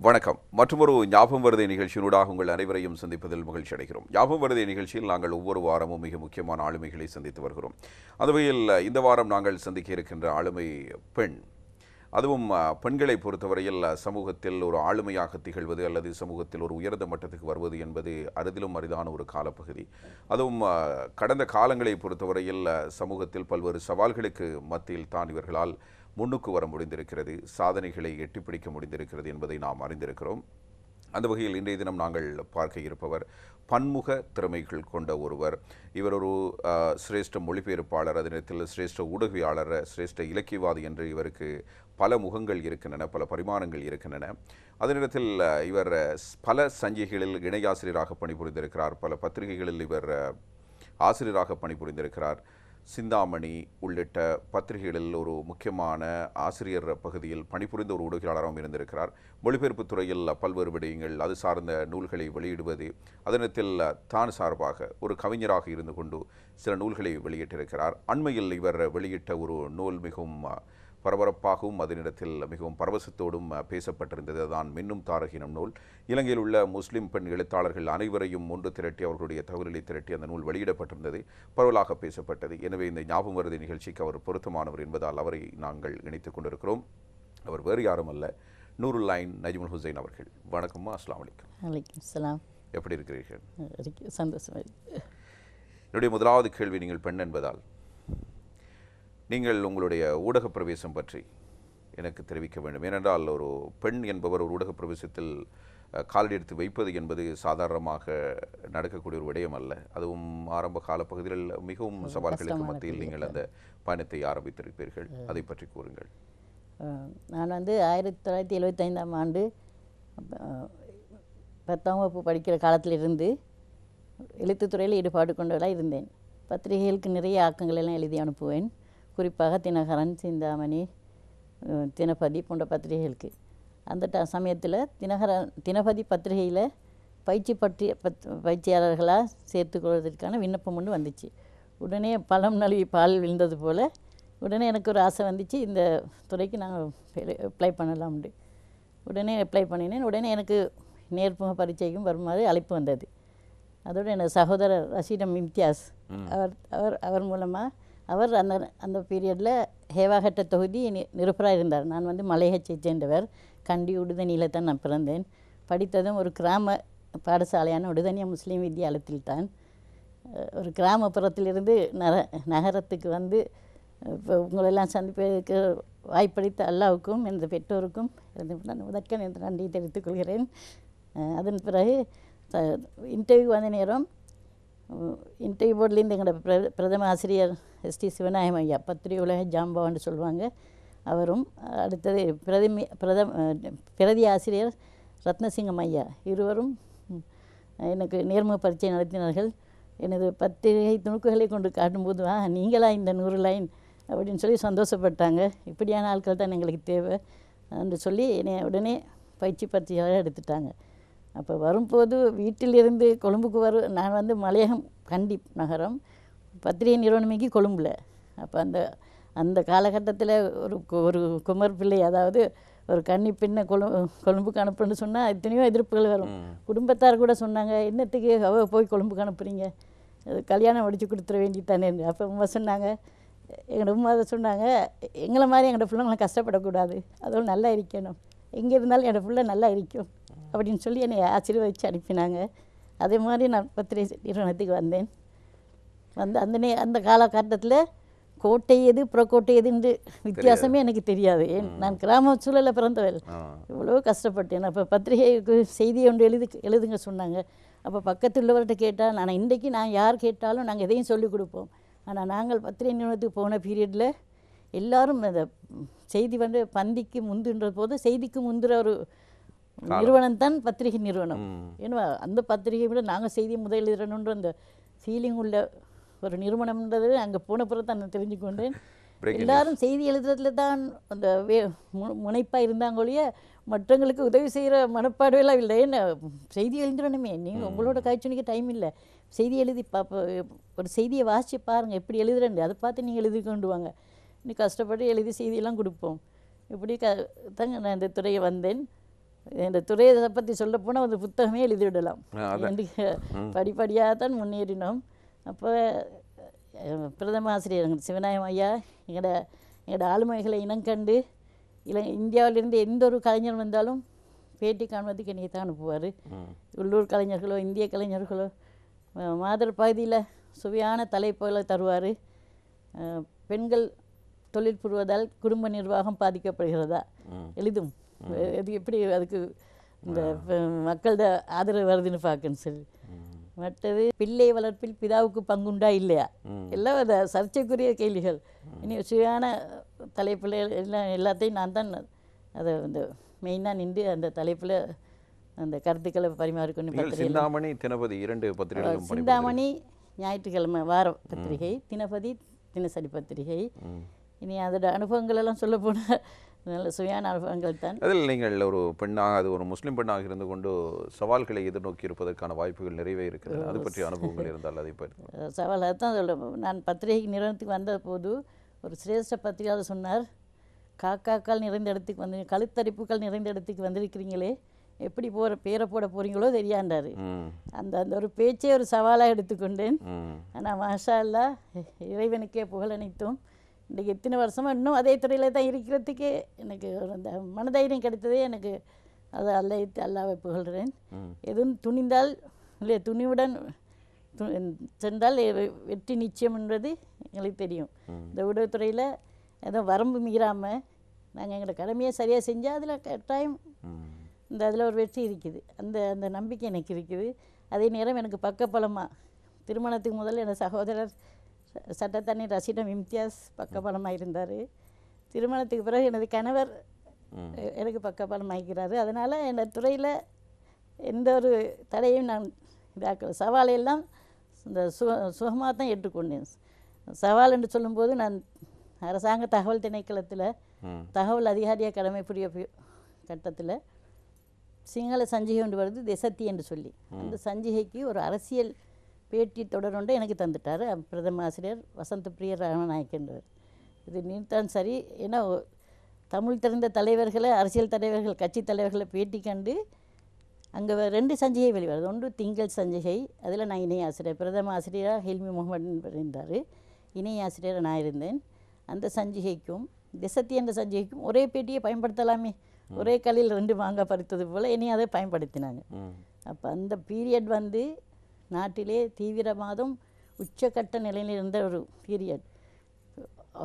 வணக்கம். மற்றொரு ஞாபகம் வருதை நிகழ்ச்சியினூடாக உங்கள் அனைவரையும் சந்திப்பதில் மகிழ்ச்சி அடைகிறோம். ஞாபகம் வருதை நிகழ்ச்சியில் நாங்கள் ஒவ்வொரு வாரமும் மிக முக்கியமான ஆளுமைகளை சந்தித்து வருகிறோம். அந்த வகையில் இந்த வாரம் நாங்கள் சந்திக்க இருக்கின்ற ஆளுமை பெண். அதுவும் பெண்களை பொறுத்தவரையில் சமூகத்தில் ஒரு ஆளுமையாக திகழ்வது அல்லது சமூகத்தில் ஒரு உயர்ந்த மட்டத்துக்கு வருவது என்பது அரிதிலும் அரிதான ஒரு காலப்பகுதி. அதுவும் கடந்த காலங்களை பொறுத்தவரையில் சமூகத்தில் பல்வேறு சவால்களுக்கு மத்தியில் தான் இவர்களால் முன்னுக்கு வர முடிந்திருக்கிறது, சாதனைகளை எட்டிப்பிடிக்க முடிந்திருக்கிறது என்பதை நாம் அறிந்திருக்கிறோம். அந்த வகையில் இன்றைய தினம் நாங்கள் பார்க்க இருப்பவர் பன்முக திறமைகள் கொண்ட ஒருவர். இவர் ஒரு சிரேஷ்ட மொழிபெயர்ப்பாளர், அதே நேரத்தில் சிரேஷ்ட ஊடகவியாளர், சிரேஷ்ட இலக்கியவாதி என்று இவருக்கு பல முகங்கள் இருக்கின்றன, பல பரிமாணங்கள் இருக்கின்றன. அதே நேரத்தில் இவர் பல சஞ்சிகைகளில் இணையாசிரியராக பணிபுரிந்திருக்கிறார், பல பத்திரிகைகளில் இவர் ஆசிரியராக பணிபுரிந்திருக்கிறார். சிந்தாமணி உள்ளிட்ட பத்திரிகைகளில் ஒரு முக்கியமான ஆசிரியர் பகுதியில் பணிபுரிந்த ஒரு ஊடகவியலாளராகவும் இருந்திருக்கிறார். மொழிபெயர்ப்பு துறையில் பல்வேறு விடயங்கள், அது சார்ந்த நூல்களை வெளியிடுவது, அதனத்தில் தான் சார்பாக ஒரு கவிஞராக இருந்து கொண்டு சில நூல்களை வெளியிட்டிருக்கிறார். அண்மையில் இவர் வெளியிட்ட ஒரு நூல் மிகவும் பரபரப்பாகவும் அதனிடத்தில் மிகவும் பரவசத்தோடும் பேசப்பட்டிருந்தது தான் மின்னும் தாரகினம் நூல். இலங்கையில் உள்ள முஸ்லிம் பெண் எழுத்தாளர்கள் அனைவரையும் ஒன்று திரட்டி அவர்களுடைய தகவல்களை திரட்டி அந்த நூல் வெளியிடப்பட்டிருந்தது, பரவலாக பேசப்பட்டது. எனவே இந்த ஞாபகம் வருது நிகழ்ச்சிக்கு அவர் பொருத்தமானவர் என்பதால் அவரை நாங்கள் இணைத்துக் கொண்டிருக்கிறோம். அவர் வேறு யாரும் அல்ல, நூருல்லாயின் நஜ்முல் ஹுசைன் அவர்கள். வணக்கம்மா, அஸ்ஸலாமு அலைக்கும். வலைக்கும் சலாம். எப்படி இருக்கிறீர்கள்? சந்தோஷம். என்னுடைய முதலாவது கேள்வி, நீங்கள் பெண் என்பதால் நீங்கள் உங்களுடைய ஊடக பிரவேசம் பற்றி எனக்கு தெரிவிக்க வேண்டும். ஏனென்றால் ஒரு பெண் என்பவர் ஒரு ஊடக பிரவேசத்தில் காலடி எடுத்து வைப்பது என்பது சாதாரணமாக நடக்கக்கூடிய ஒரு விடயம் அல்ல. அதுவும் ஆரம்ப காலப்பகுதியில் மிகவும் சவால்களுக்கு மத்தியில் நீங்கள் அந்த பயணத்தை ஆரம்பித்திருப்பீர்கள். அதை பற்றி கூறுங்கள். நான் 1975ஆம் ஆண்டு 10ஆம் வகுப்பு படிக்கிற காலத்திலிருந்து எழுத்துத்துறையில் ஈடுபாடு கொண்டவளாக இருந்தேன். பத்திரிகைகளுக்கு நிறைய ஆக்கங்கள் எல்லாம் எழுதி அனுப்புவேன். குறிப்பாக தினகரன், சிந்தாமணி, தினபதி போன்ற பத்திரிகைகளுக்கு. அந்த சமயத்தில் தினபதி பத்திரிகையில் பயிற்சியாளர்களாக சேர்த்துக்கொள்வதற்கான விண்ணப்பம் ஒன்று வந்துச்சு. உடனே பழம் நழுவி பால் விழுந்தது போல் உடனே எனக்கு ஒரு ஆசை வந்துச்சு, இந்த துறைக்கு நாங்கள் அப்ளை பண்ணலாம்னு. உடனே அப்ளை பண்ணினேன். உடனே எனக்கு நேர்முக பரீட்சைக்கும் வருமாறு அழைப்பு வந்தது. அதோடு எனது சகோதரர் ரஷீடம் இம்தியாஸ் அவர் மூலமாக அவர் அந்த பீரியடில் ஹேவாகட்ட தொகுதி நிருபராக இருந்தார். நான் மலையகச்சை சேர்ந்தவர். கண்டி உடுதனியில் தான் நான் பிறந்தேன். படித்ததும் ஒரு கிராம பாடசாலையான உடுதனியா முஸ்லீம் வித்யாலயத்தில் தான். ஒரு கிராமப்புறத்திலிருந்து நகரத்துக்கு இப்போ உங்களெல்லாம் சந்திப்பதற்கு வாய்ப்பளித்த அல்லாவுக்கும் எனது பெற்றோருக்கும் முதற்கன் என்று நன்றி தெரிவித்துக் கொள்கிறேன். அதன் பிறகு இன்டர்வியூ வந்த நேரம் இன்டர்வியூ போர்ட்லேருந்து எங்களோட பிரதம ஆசிரியர் எஸ்டி சிவநாயகம் ஐயா, பத்திரிகை உலக ஜாம்பவான்னு சொல்லுவாங்க, அவரும், அடுத்தது பிரதி ஆசிரியர் ரத்னசிங்கம் ஐயா, இருவரும் எனக்கு நேர்முக பரீட்சை நடத்தினார்கள். எனது பத்திரிகை துணுக்குகளை கொண்டு காட்டும்போது நீங்களா இந்த 100 லைன் அப்படின்னு சொல்லி சந்தோஷப்பட்டாங்க. இப்படியான ஆட்கள் தான் எங்களுக்கு தேவை என்று சொல்லி என்னை உடனே பயிற்சியாக எடுத்துட்டாங்க. அப்போ வரும்போது வீட்டிலிருந்து கொழும்புக்கு நான் மலையகம் கண்டி நகரம், பத்திரிகை நிறுவனமைக்கு கொழும்பில். அப்போ அந்த காலகட்டத்தில் ஒரு குமர் பிள்ளை, அதாவது ஒரு கன்னி பெண்ணை கொழும்புக்கு அனுப்புன்னு சொன்னால் எத்தனையோ எதிர்ப்புகள் வரும். குடும்பத்தார் கூட சொன்னாங்க, என்னத்துக்கு போய் கொழும்புக்கு அனுப்புறீங்க, கல்யாணம் முடிச்சு கொடுத்துட வேண்டித்தானே. அப்போ உமா சொன்னாங்க, எங்களோட உமா அதை சொன்னாங்க, எங்களை மாதிரி எங்களோட பிள்ளைங்களை கஷ்டப்படக்கூடாது, அதோடு நல்லா இருக்கணும், எங்கே இருந்தாலும் என்னோடய பிள்ளை நல்லா இருக்கும் அப்படின்னு சொல்லி என்னை ஆசீர்வதித்து அனுப்பினாங்க. அதே மாதிரி நான் பத்திரிகை நிறுவனத்துக்கு வந்தேன். அந்த காலகட்டத்தில் கோட்டை எது புறக்கோட்டை எதுன்னு வித்தியாசமே எனக்கு தெரியாது. நான் கிராம சூழலில் பிறந்தவள், இவ்வளோ கஷ்டப்பட்டேன். அப்போ பத்திரிகைக்கு செய்தி ஒன்று எழுதுங்க சொன்னாங்க. அப்போ பக்கத்தில் உள்ளவர்கிட்ட கேட்டால், இன்றைக்கி யார் கேட்டாலும் நாங்கள் எதையும் சொல்லிக் கொடுப்போம். ஆனால் நாங்கள் பத்திரிகை நிறுவனத்துக்கு போன பீரியடில் எல்லோரும் அந்த செய்தி பந்திக்கு முந்துன்ற போது செய்திக்கு முந்துற ஒரு நிறுவனம் தான் பத்திரிகை நிறுவனம். ஏன்னா அந்த பத்திரிகை விட நாங்கள் செய்தி முதலிடணுன்ற அந்த ஃபீலிங் உள்ள ஒரு நிறுவனம்ன்றது அங்கே போன பிறகு தான் நான் தெரிஞ்சுக்கொண்டேன். எல்லாரும் செய்தி எழுதுறதுல தான் அந்த முனைப்பாக இருந்தாங்கொழிய மற்றவங்களுக்கு உதவி செய்கிற மனப்பாடுலாம் இல்லை. என்ன செய்தி எழுதுறணுமே, நீங்கள் உங்களோட காய்ச்சலுக்கு டைம் இல்லை, செய்தி எழுதி ஒரு செய்தியை வாசித்து பாருங்கள் எப்படி எழுதுறேன், அதை பார்த்து நீங்கள் எழுதி கொண்டு வாங்க, இன்னும் கஷ்டப்பட்டு எழுதி செய்தியெல்லாம் கொடுப்போம். இப்படி தாங்க நான் இந்த துறையை வந்தேன். இந்த துறையை பற்றி சொல்லப்போனால் ஒரு புத்தகமே எழுதிவிடலாம். அதான். படிப்படியாக தான் முன்னேறினோம். அப்போ பிரதம ஆசிரியர் சிவநாயகம் ஐயா எங்களோட ஆளுமைகளை இனங்கண்டு இந்தியாவிலிருந்து எந்த ஒரு கலைஞர் வந்தாலும் பேட்டி காண்பதுக்கு என்னை தான் அனுப்புவார். உள்ளூர் கலைஞர்களோ இந்திய கலைஞர்களோ மாதர் பகுதியில் சுவையான தலைப்புகளை தருவார். பெண்கள் தொழில் புரிவதால் குடும்ப நிர்வாகம் பாதிக்கப்படுகிறதா எழுதும். அது எப்படி அதுக்கு இந்த மக்களோட ஆதரவு வருதுன்னு பார்க்கணும் சொல்லி. மற்றது பிள்ளை வளர்ப்பில் பிதாவுக்கு பங்குண்டா இல்லையா, எல்லாம் அந்த சர்ச்சைக்குரிய கேள்விகள். இனி சுவையான தலைப்பில் எல்லாத்தையும் நான் தான் அதை இந்த மெயினாக நின்று அந்த தலைப்பில் அந்த கருத்துக்களை பரிமாறிக்கொண்டு. சிந்தாமணி தினபதி 2 பத்திரிகைகளும் சிந்தாமணி ஞாயிற்றுக்கிழமை வார பத்திரிகை, தினபதி தினசரி பத்திரிகை. இனி அதோட அனுபவங்கள் எல்லாம் சொல்ல போனால் நல்ல சுவையான அனுபவங்கள் தான். அதில் நீங்கள் ஒரு பெண்ணாக, அது ஒரு முஸ்லீம் பெண்ணாக இருந்து கொண்டு சவால்களை எதிர்நோக்கி இருப்பதற்கான வாய்ப்புகள் நிறைவே இருக்கிறது. அது பற்றிய அனுபவங்கள் இருந்தால் அதை பற்றி. சவால் அதுதான் சொல்ல. நான் பத்திரிகை நிறுவனத்துக்கு வந்த போது ஒரு சிரேஷ்ட பத்திரிகையாளர் சொன்னார், காக்காக்கள் நிறைந்த இடத்துக்கு வந்து கழுத்தரிப்புகள் நிறைந்த இடத்துக்கு வந்திருக்கிறீங்களே, எப்படி பேரை போட போகிறீங்களோ தெரியாண்டாரு. அந்த அந்த ஒரு பேச்சே ஒரு சவாலாக எடுத்துக்கொண்டேன். ஆனால் மாஷா அல்லா, இறைவனுக்கே புகழ் அனைத்தும். இன்றைக்கு எத்தனை வருஷமாக இன்னும் அதே துறையில் தான் இருக்கிறதுக்கு எனக்கு அந்த மனதைரியம் கிடைத்ததே எனக்கு. அதை அல்லாவை புகழ்கிறேன். எதுவும் துணிந்தால் இல்லை துணிவுடன் சென்றால் வெற்றி நிச்சயம் என்றது எங்களுக்கு தெரியும். இந்த ஊடகத்துறையில் ஏதோ வரம்பு மீறாமல் நாங்கள் எங்களோட கடமையை சரியாக செஞ்சால் அதில் கட்டாயம் இந்த அதில் ஒரு வெற்றி இருக்குது. அந்த அந்த நம்பிக்கை எனக்கு இருக்குது. அதே நேரம் எனக்கு பக்கபலமாக திருமணத்துக்கு முதல்ல எனது சகோதரர் சட்டத்தண்ணி ரசிடம் இம்தியாஸ் பக்கபலமாக இருந்தார். திருமணத்துக்கு பிறகு எனது கணவர் எனக்கு பக்கபலமாகிறாரு. அதனால் இந்த துறையில் எந்த ஒரு தடையும் நான் இதாக்கல. சவாலையெல்லாம் இந்த சுகமாக தான் ஏற்றுக்கொண்டேன். சவால் என்று சொல்லும்போது நான் அரசாங்க தகவல் திணைக்களத்தில் தகவல் அதிகாரியாக கடமை புரிய கட்டத்தில் சிங்கள சஞ்சிகை ஒன்று வருது, தெசத்தி என்று சொல்லி. அந்த சஞ்சிகைக்கு ஒரு அரசியல் பேட்டி தொடர் எனக்கு தந்துட்டார் பிரதம ஆசிரியர் வசந்த பிரிய ராமநாயக் என்றவர். இது நீத்தான் சரி, ஏன்னா தமிழ் தெரிந்த தலைவர்களை, அரசியல் தலைவர்கள், கட்சி தலைவர்களை பேட்டி கண்டு அங்கே 2 சஞ்சிகை வெளிவருது. ஒன்று திங்கள் சஞ்சிகை, அதில் நான் இணை ஆசிரியர், பிரதம ஆசிரியராக ஹில்மி முகமது இருந்தார், இணை ஆசிரியராக நான் இருந்தேன். அந்த சஞ்சிகைக்கும் தெசத்தி என்ற சஞ்சிகைக்கும் ஒரே பேட்டியை பயன்படுத்தலாமே, ஒரே கல்லில் 2 மாங்காய் பறித்தது போல் இனி அதை பயன்படுத்தினாங்க. அப்போ அந்த பீரியட் நாட்டிலே தீவிரவாதம் உச்சக்கட்ட நிலையில் இருந்த ஒரு பீரியட்.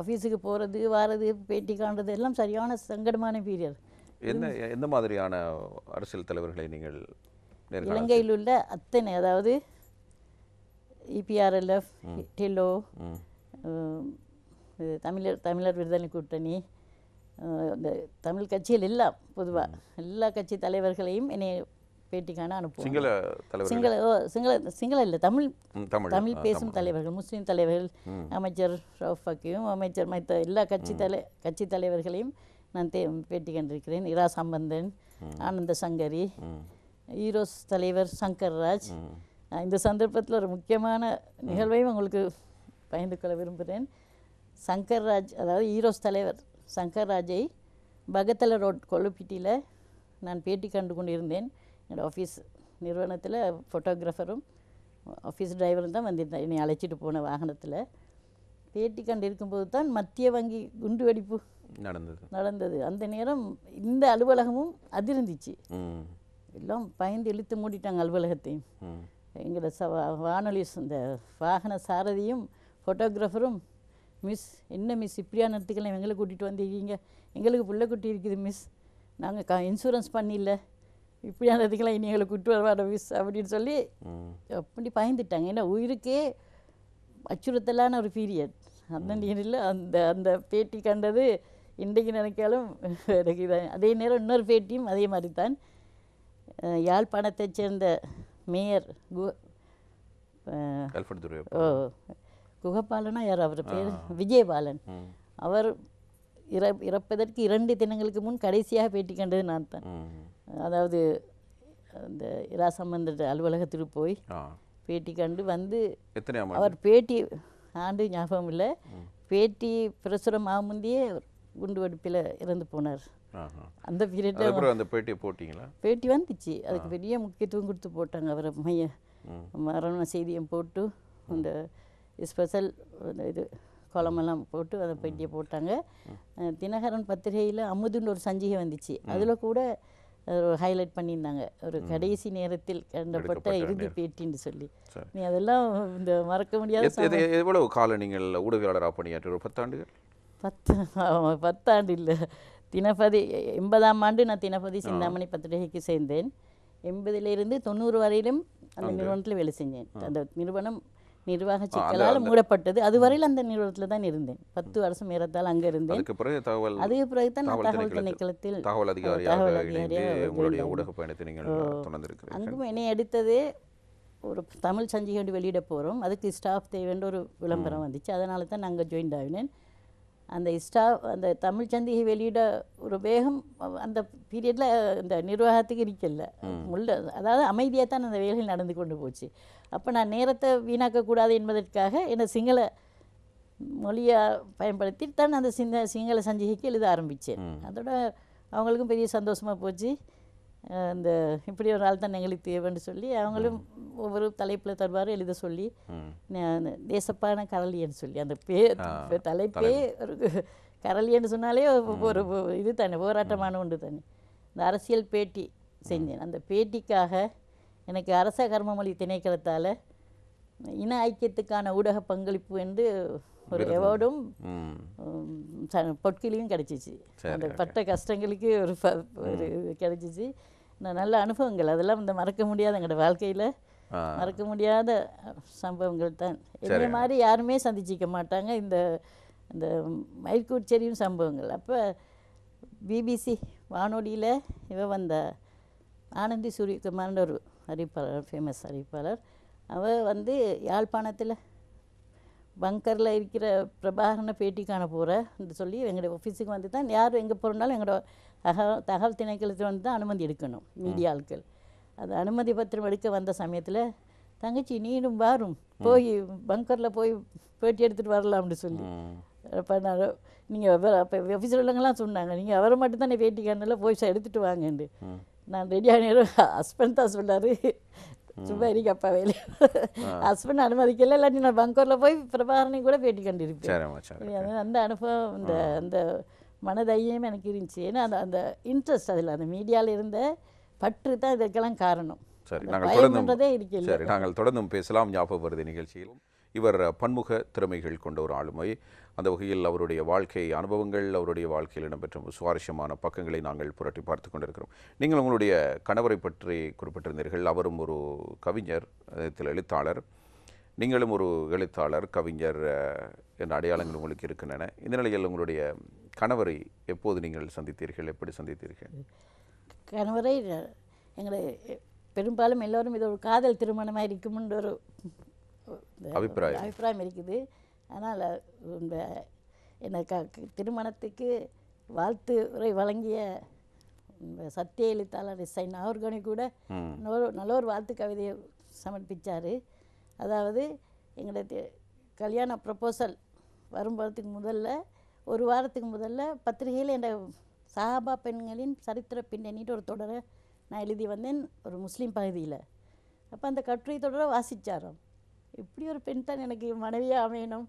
ஆஃபீஸுக்கு போகிறது வாரது பேட்டி காண்றது எல்லாம் சரியான சங்கடமான பீரியட். எந்த மாதிரியான அரசியல் தலைவர்களை நீங்கள் இலங்கையில் உள்ள அத்தனை, அதாவது இபிஆர்எல்எஃப், டெலோ, தமிழர் விடுதலை கூட்டணி, இந்த தமிழ் கட்சிகள் எல்லாம் பொதுவாக எல்லா கட்சி தலைவர்களையும் என்னை பேட்டிக்கான அனுப்புவோம். சிங்கள இல்லை, தமிழ் பேசும் தலைவர்கள், முஸ்லீம் தலைவர்கள், அமைச்சர் ரவுஃப் ஹக்கீம், அமைச்சர் மற்ற எல்லா கட்சி தலைவர்களையும் நான் பேட்டி கண்டிருக்கிறேன். இரா சம்பந்தன், ஆனந்த சங்கரி, ஈரோஸ் தலைவர் சங்கர்ராஜ். இந்த சந்தர்ப்பத்தில் ஒரு முக்கியமான நிகழ்வையும் உங்களுக்கு பகிர்ந்து கொள்ள விரும்புகிறேன். சங்கர்ராஜ், அதாவது ஈரோஸ் தலைவர் சங்கர்ராஜை பகத்தல ரோட் கொல்லுப்பிட்டியில் நான் பேட்டி கண்டு கொண்டிருந்தேன். என்னோடய ஆஃபீஸ் நிறுவனத்தில் ஃபோட்டோகிராஃபரும் ஆஃபீஸ் டிரைவரும் தான் வந்திருந்தேன். என்னை அழைச்சிட்டு போன வாகனத்தில் பேட்டி கண்டு இருக்கும்போது தான் மத்திய வங்கி குண்டு வெடிப்பு நடந்தது. அந்த நேரம் இந்த அலுவலகமும் அதிர்ந்துச்சு. எல்லாம் பயந்து இழுத்து மூடிட்டாங்க அலுவலகத்தையும். எங்களோட வானொலி இந்த வாகன சாரதியும் ஃபோட்டோகிராஃபரும், மிஸ் என்ன மிஸ் இப்படியா நேரத்துக்கெல்லாம் எங்களை கூட்டிகிட்டு வந்திருக்கீங்க, எங்களுக்கு பிள்ளை குட்டி இருக்குது மிஸ், நாங்கள் இன்சூரன்ஸ் பண்ணியில்ல, இப்படியானதுக்கெல்லாம் இனி எங்களை கூப்பிட்டு வருவாட மிஸ் அப்படின்னு சொல்லி அப்படி பயந்துட்டாங்க. ஏன்னா உயிருக்கே அச்சுறுத்தலான ஒரு பீரியட். அந்த நேரில் அந்த அந்த பேட்டி கண்டது இன்றைக்கு நினைக்காலும் எனக்கு இதான். அதே நேரம் இன்னொரு பேட்டியும் அதே மாதிரி தான். யாழ்ப்பாணத்தை சேர்ந்த மேயர் குகபாலனா யார் அவர் பேர், விஜயபாலன், அவர் இறப்பதற்கு 2 தினங்களுக்கு முன் கடைசியாக பேட்டி கண்டது நான் தான். அதாவது அந்த இரா சம்பந்த அலுவலகத்துக்கு போய் பேட்டி கண்டு வந்து, அவர் பேட்டி ஆண்டு ஞாபகம் இல்லை, பேட்டி பிரசுரம் ஆகுமுந்தையே குண்டு வெடிப்பில் இறந்து போனார். அந்த பீரியடில் அதுக்கப்புறம் அந்த பேட்டியை போட்டிங்களா? பேட்டி வந்துச்சு, அதுக்கு பெரிய முக்கியத்துவம் கொடுத்து போட்டாங்க. அவரை மரண செய்தியும் போட்டு இந்த ஸ்பெஷல் இது குளமெல்லாம் போட்டு அந்த பேட்டியை போட்டாங்க. தினகரன் பத்திரிகையில் அமுதுன்னு ஒரு சஞ்சிகை வந்துச்சு, அதில் கூட ஹைலைட் பண்ணியிருந்தாங்க, ஒரு கடைசி நேரத்தில் கண்டப்பட்ட இறுதி பேட்டின்னு சொல்லி. நீ அதெல்லாம் இந்த மறக்க முடியாத. எவ்வளவு காலம் நீங்கள் ஊடகவியலாளராக பணியாற்றி? ஒரு 10 ஆண்டுகள்? 10 ஆண்டு இல்லை, தினபதி 80ஆம் ஆண்டு நான் தினபதி சிந்தாமணி பத்திரிகைக்கு சேர்ந்தேன். 80லிருந்து 90 வரையிலும் அந்த நிறுவனத்தில் வேலை செஞ்சேன். அந்த நிறுவனம் நிர்வாக சிக்கலால் மூடப்பட்டது. அதுவரையில் அந்த நிறுவனத்தில் தான் இருந்தேன். 10 வருஷம் ஏறத்தால் அங்கே இருந்தேன். அதுக்கு பிறகு தான் நான் தகவல் திணைக்களத்தில் தகவல் அதிகாரியாக உங்களுடைய ஊடக பயணத்தை நீங்கள் தொடர்ந்திருக்கிறீர்கள். அங்கும் என்னை எடுத்ததே ஒரு தமிழ் சஞ்சிகை ஒன்று வெளியிட போகிறோம், அதுக்கு ஸ்டாஃப் தேவைன்ற ஒரு விளம்பரம் வந்துச்சு, அதனால தான் நாங்கள் ஜாயின் ஆகினேன். அந்த அந்த தமிழ் சந்திகை வெளியிட ஒரு வேகம் அந்த பீரியடில் இந்த நிர்வாகத்துக்கு இருக்கல. அதாவது அமைதியாக தான் அந்த வேலைகள் நடந்து கொண்டு போச்சு. அப்போ நான் நேரத்தை வீணாக்கக்கூடாது என்பதற்காக என்னை சிங்கள மொழியை பயன்படுத்தி தான் அந்த சிங்கள சஞ்சிகைக்கு எழுத ஆரம்பித்தேன். அதோட அவங்களுக்கும் பெரிய சந்தோஷமாக போச்சு. இந்த இப்படி ஒரு ஆள் தான் எங்களுக்கு தேவைன்னு சொல்லி அவங்களும் ஒவ்வொரு தலைப்பில் தருவார் எழுத சொல்லி, தேசப்பான கரளியன்னு சொல்லி அந்த தலைப்பே ஒரு கரளியன்னு சொன்னாலே ஒரு இது தானே, போராட்டமான ஒன்று தானே. இந்த அரசியல் பேட்டி செஞ்சேன். அந்த பேட்டிக்காக எனக்கு அரச கர்மமொழி திணைக்களத்தால் இன ஐக்கியத்துக்கான ஊடக பங்களிப்பு என்று ஒரு அவார்டும் பொற்கிலியும் கிடச்சிச்சு. அந்த பட்ட கஷ்டங்களுக்கு ஒரு கிடச்சிச்சு. நல்ல அனுபவங்கள், அதெல்லாம் இந்த மறக்க முடியாத எங்களோட வாழ்க்கையில் மறக்க முடியாத சம்பவங்கள் தான். இதே மாதிரி யாருமே சந்திச்சிக்க மாட்டாங்க இந்த இந்த மயில்கூச்செரியும் சம்பவங்கள். அப்போ பிபிசி வானொலியில் வந்த ஆனந்தி சூரியகுமார்ன்ற ஒரு அறிவிப்பாளர், ஃபேமஸ் அறிவிப்பாளர், அவள் யாழ்ப்பாணத்தில் பங்கரில் இருக்கிற பிரபாகரனை பேட்டி காண போகிறேன்னு சொல்லி எங்களோட ஆஃபீஸுக்கு வந்து தான், யார் எங்கே போகிறனாலும் எங்களோட தகவல் திணைக்களத்தில் தான் அனுமதி எடுக்கணும் மீடியா ஆட்கள். அது அனுமதி பத்திரம் எடுக்க வந்த சமயத்தில், தங்கச்சி நீனும் வாரும் போய் பங்கரில் போய் பேட்டி எடுத்துகிட்டு வரலாம்னு சொல்லி, அப்போ நான் நீங்கள் அப்போ ஆஃபீஸில் உள்ளவங்கலாம் சொன்னாங்க, நீங்கள் அவரை மட்டும் தான் பேட்டி காணல போய் எடுத்துகிட்டு வாங்கண்டு. நான் ரெடியான நேரம் ஹஸ்பண்ட் தான் சொன்னார், சும்மா இருக்கு அப்பா வேலை, ஹஸ்பண்ட் அனுமதிக்கல, இல்லாட்டி நான் பங்கூரில் போய் பிரபாகரனை கூட பேட்டி கண்டிருப்பேன். அந்த அனுபவம் இந்த அந்த மனதையம் எனக்கு இருந்துச்சு. ஏன்னா அந்த அந்த இன்ட்ரெஸ்ட் அதில் அந்த மீடியாவில் இருந்த பற்று தான் இதற்கெல்லாம் காரணம். சரி, நாங்கள் தொடர்ந்தும் பேசலாம். ஞாபகம் வருது நிகழ்ச்சியில் இவர் பன்முக திறமைகள் கொண்ட ஒரு ஆளுமை. அந்த வகையில் அவருடைய வாழ்க்கை அனுபவங்கள், அவருடைய வாழ்க்கையில் இடம்பெற்ற சுவாரஸ்யமான பக்கங்களை நாங்கள் புரட்டி பார்த்து கொண்டிருக்கிறோம். நீங்கள் உங்களுடைய கணவரை பற்றி குறிப்பிட்டிருந்தீர்கள். அவரும் ஒரு கவிஞர், எழுத்தாளர். நீங்களும் ஒரு எழுத்தாளர், கவிஞர் என்ற அடையாளங்கள் உங்களுக்கு இருக்கின்றன. இந்த நிலையில் உங்களுடைய கணவரை எப்போது நீங்கள் சந்தித்தீர்கள், எப்படி சந்தித்தீர்கள்? கணவரை எங்களை பெரும்பாலும் எல்லோரும் இது ஒரு காதல் திருமணமாக இருக்கும்ன்ற ஒரு அபிப்பிராயம் இருக்குது. ஆனால் இந்த என்னை திருமணத்துக்கு வாழ்த்துரை வழங்கிய சத்திய எழுத்தாளர் எஸ்ஐ நாகர்கனி கூட நல்ல ஒரு வாழ்த்து கவிதையை சமர்ப்பித்தார். அதாவது எங்களுடைய கல்யாண ப்ரப்போசல் வரும்போதுக்கு முதல்ல ஒரு வாரத்துக்கு முதல்ல பத்திரிகையில் என் சஹாபா பெண்களின் சரித்திர பின்னணிட்டு ஒரு தொடரை நான் எழுதி வந்தேன் ஒரு முஸ்லீம் பகுதியில். அப்போ அந்த கட்டுரை தொடரை வாசித்தாராம். இப்படி ஒரு பெண் தான் எனக்கு மனைவியாக அமையணும்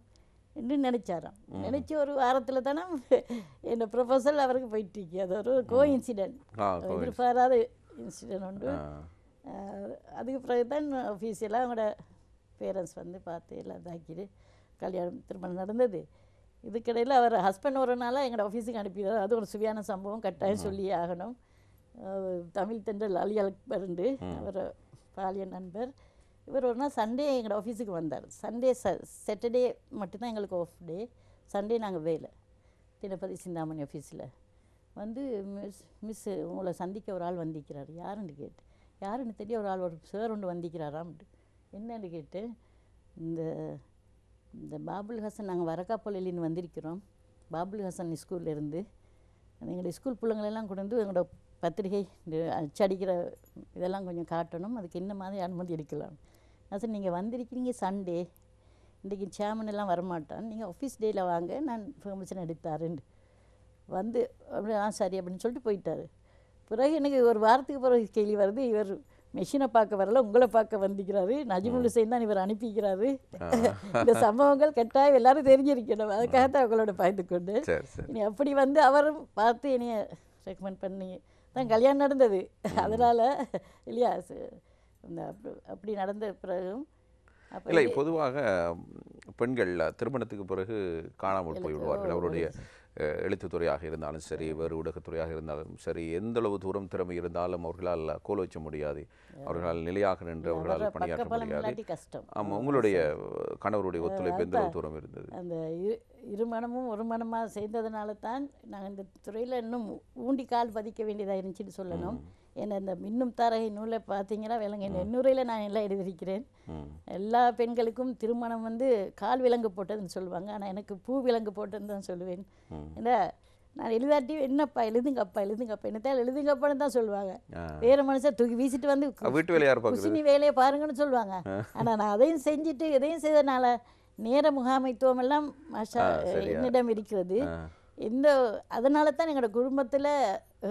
என்று நினச்சாராம். நினச்சி ஒரு வாரத்தில் தானே என்னோட ப்ரொபோசல் அவருக்கு போயிட்டுருக்கு. அது ஒரு இன்சிடென்ட், எதிர்பாராத இன்சிடென்ட் உண்டு. அதுக்கு பிறகு தான் ஆஃபீஸியெல்லாம் அவங்களோட பேரண்ட்ஸ் பார்த்து எல்லாம் இதாக்கிட்டு கல்யாணம் திருமணம் நடந்தது. இதுக்கிடையில் அவர் ஹஸ்பண்ட் ஒரு நாளாக எங்களோட ஆஃபீஸுக்கு அனுப்பிடுறார். அது ஒரு சுவையான சம்பவம், கட்டாயம் சொல்லியே ஆகணும். தமிழ் தென்றல் அலி அக்பர்ண்டு அவர் பாலிய நண்பர். இவர் ஒரு நாள் சண்டே எங்களோட ஆஃபீஸுக்கு வந்தார். சாட்டர்டே மட்டும்தான் எங்களுக்கு ஆஃப் டே. சண்டே நாங்கள் வேலை தினபதி சிந்தாமணி ஆஃபீஸில் மிஸ் உங்களை சந்திக்க ஒரு ஆள் வந்திக்கிறார். யாருன்னு கேட்டு, யாருன்னு தெரிய ஒரு ஆள் ஒரு சார் ஒன்று வந்திக்கிறாராம்ட்டு. என்னன்னு கேட்டு, இந்த பாபுல் ஹசன், நாங்கள் வரக்காப்பள்ளியிலேருந்து வந்திருக்கிறோம், பாபுல் ஹசன் ஸ்கூல்லேருந்து எங்களுடைய ஸ்கூல் பிள்ளைங்களெல்லாம் கொண்டு வந்து எங்களோட பத்திரிகை அச்சடிக்கிற இதெல்லாம் கொஞ்சம் காட்டணும், அதுக்கு என்ன மாதிரி அனுமதி எடுக்கலாம். சார் நீங்கள் வந்திருக்கிறீங்க சண்டே, இன்றைக்கி சேமன் எல்லாம் வரமாட்டான், நீங்கள் ஆஃபீஸ் டேயில் வாங்க, நான் பெர்மிஷன் எடுத்தாருன்னு வந்து அப்படி சரி அப்படின்னு சொல்லிட்டு போயிட்டார். பிறகு எனக்கு ஒரு வாரத்துக்கு பிறகு கேள்வி வருது, இவர் மெஷினை பார்க்க வரல, உங்களை பார்க்க வந்திக்கிறாரு, நஜ்முல் ஹுசைன் தான் இவர் அனுப்பிக்கிறாரு. இந்த சம்பவங்கள் கட்டாயம் எல்லாரும் தெரிஞ்சிருக்கணும், அதுக்காகத்தான் அவங்களோட பயந்து கொண்டு இனி அப்படி வந்து அவரும் பார்த்து என்னைய ரெக்கமெண்ட் பண்ணி தான் கல்யாணம் நடந்தது. அதனால் இல்லையா இந்த அப்படி நடந்த பிறகும் இல்லை, பொதுவாக பெண்கள் திருமணத்துக்கு பிறகு காணாமல் போய்விடுவார்கள். அவருடைய எழுத்துத்துறையாக இருந்தாலும் சரி, வேறு ஊடகத்துறையாக இருந்தாலும் சரி, எந்த அளவு தூரம் திறமை இருந்தாலும் அவர்களால் கோல் வச்ச முடியாது, அவர்களால் நிலையாக நின்று அவர்களால் பணியாற்ற முடியாது. ஆமாம், உங்களுடைய கணவருடைய ஒத்துழைப்பு எந்த அளவு தூரம் இருந்தது? அந்த இருமணமும் ஒரு மனமாக சேர்ந்ததுனால தான் நாங்கள் இந்த துறையில் இன்னும் ஊண்டி கால் பதிக்க வேண்டியதாக இருந்துச்சுன்னு சொல்லணும். ஏன்னா இந்த மின்னும் தாரகை நூலை பார்த்தீங்கன்னா விலங்கு எண்ணுரையில் நான் எல்லாம் எழுதியிருக்கிறேன். எல்லா பெண்களுக்கும் திருமணம் வந்து கால் விலங்கு போட்டதுன்னு சொல்லுவாங்க, ஆனால் எனக்கு பூ விலங்கு போட்டதுன்னு தான் சொல்லுவேன். ஏன்னா நான் எழுதாட்டி என்னப்பா எழுதுங்கப்பா எழுதுங்கப்பா என்னத்தான் எழுதுங்கப்பான்னு தான் சொல்லுவாங்க. வேறு மனுஷன் தூக்கி வீசிட்டு வந்து வீட்டு வேலையாக குசினி வேலையை பாருங்கன்னு சொல்லுவாங்க. ஆனால் நான் அதையும் செஞ்சுட்டு எதையும் செய்ததுனால நேர முகாமைத்துவம் எல்லாம் என்னிடம் இருக்கிறது. இந்த அதனால தான் எங்களோட குடும்பத்தில்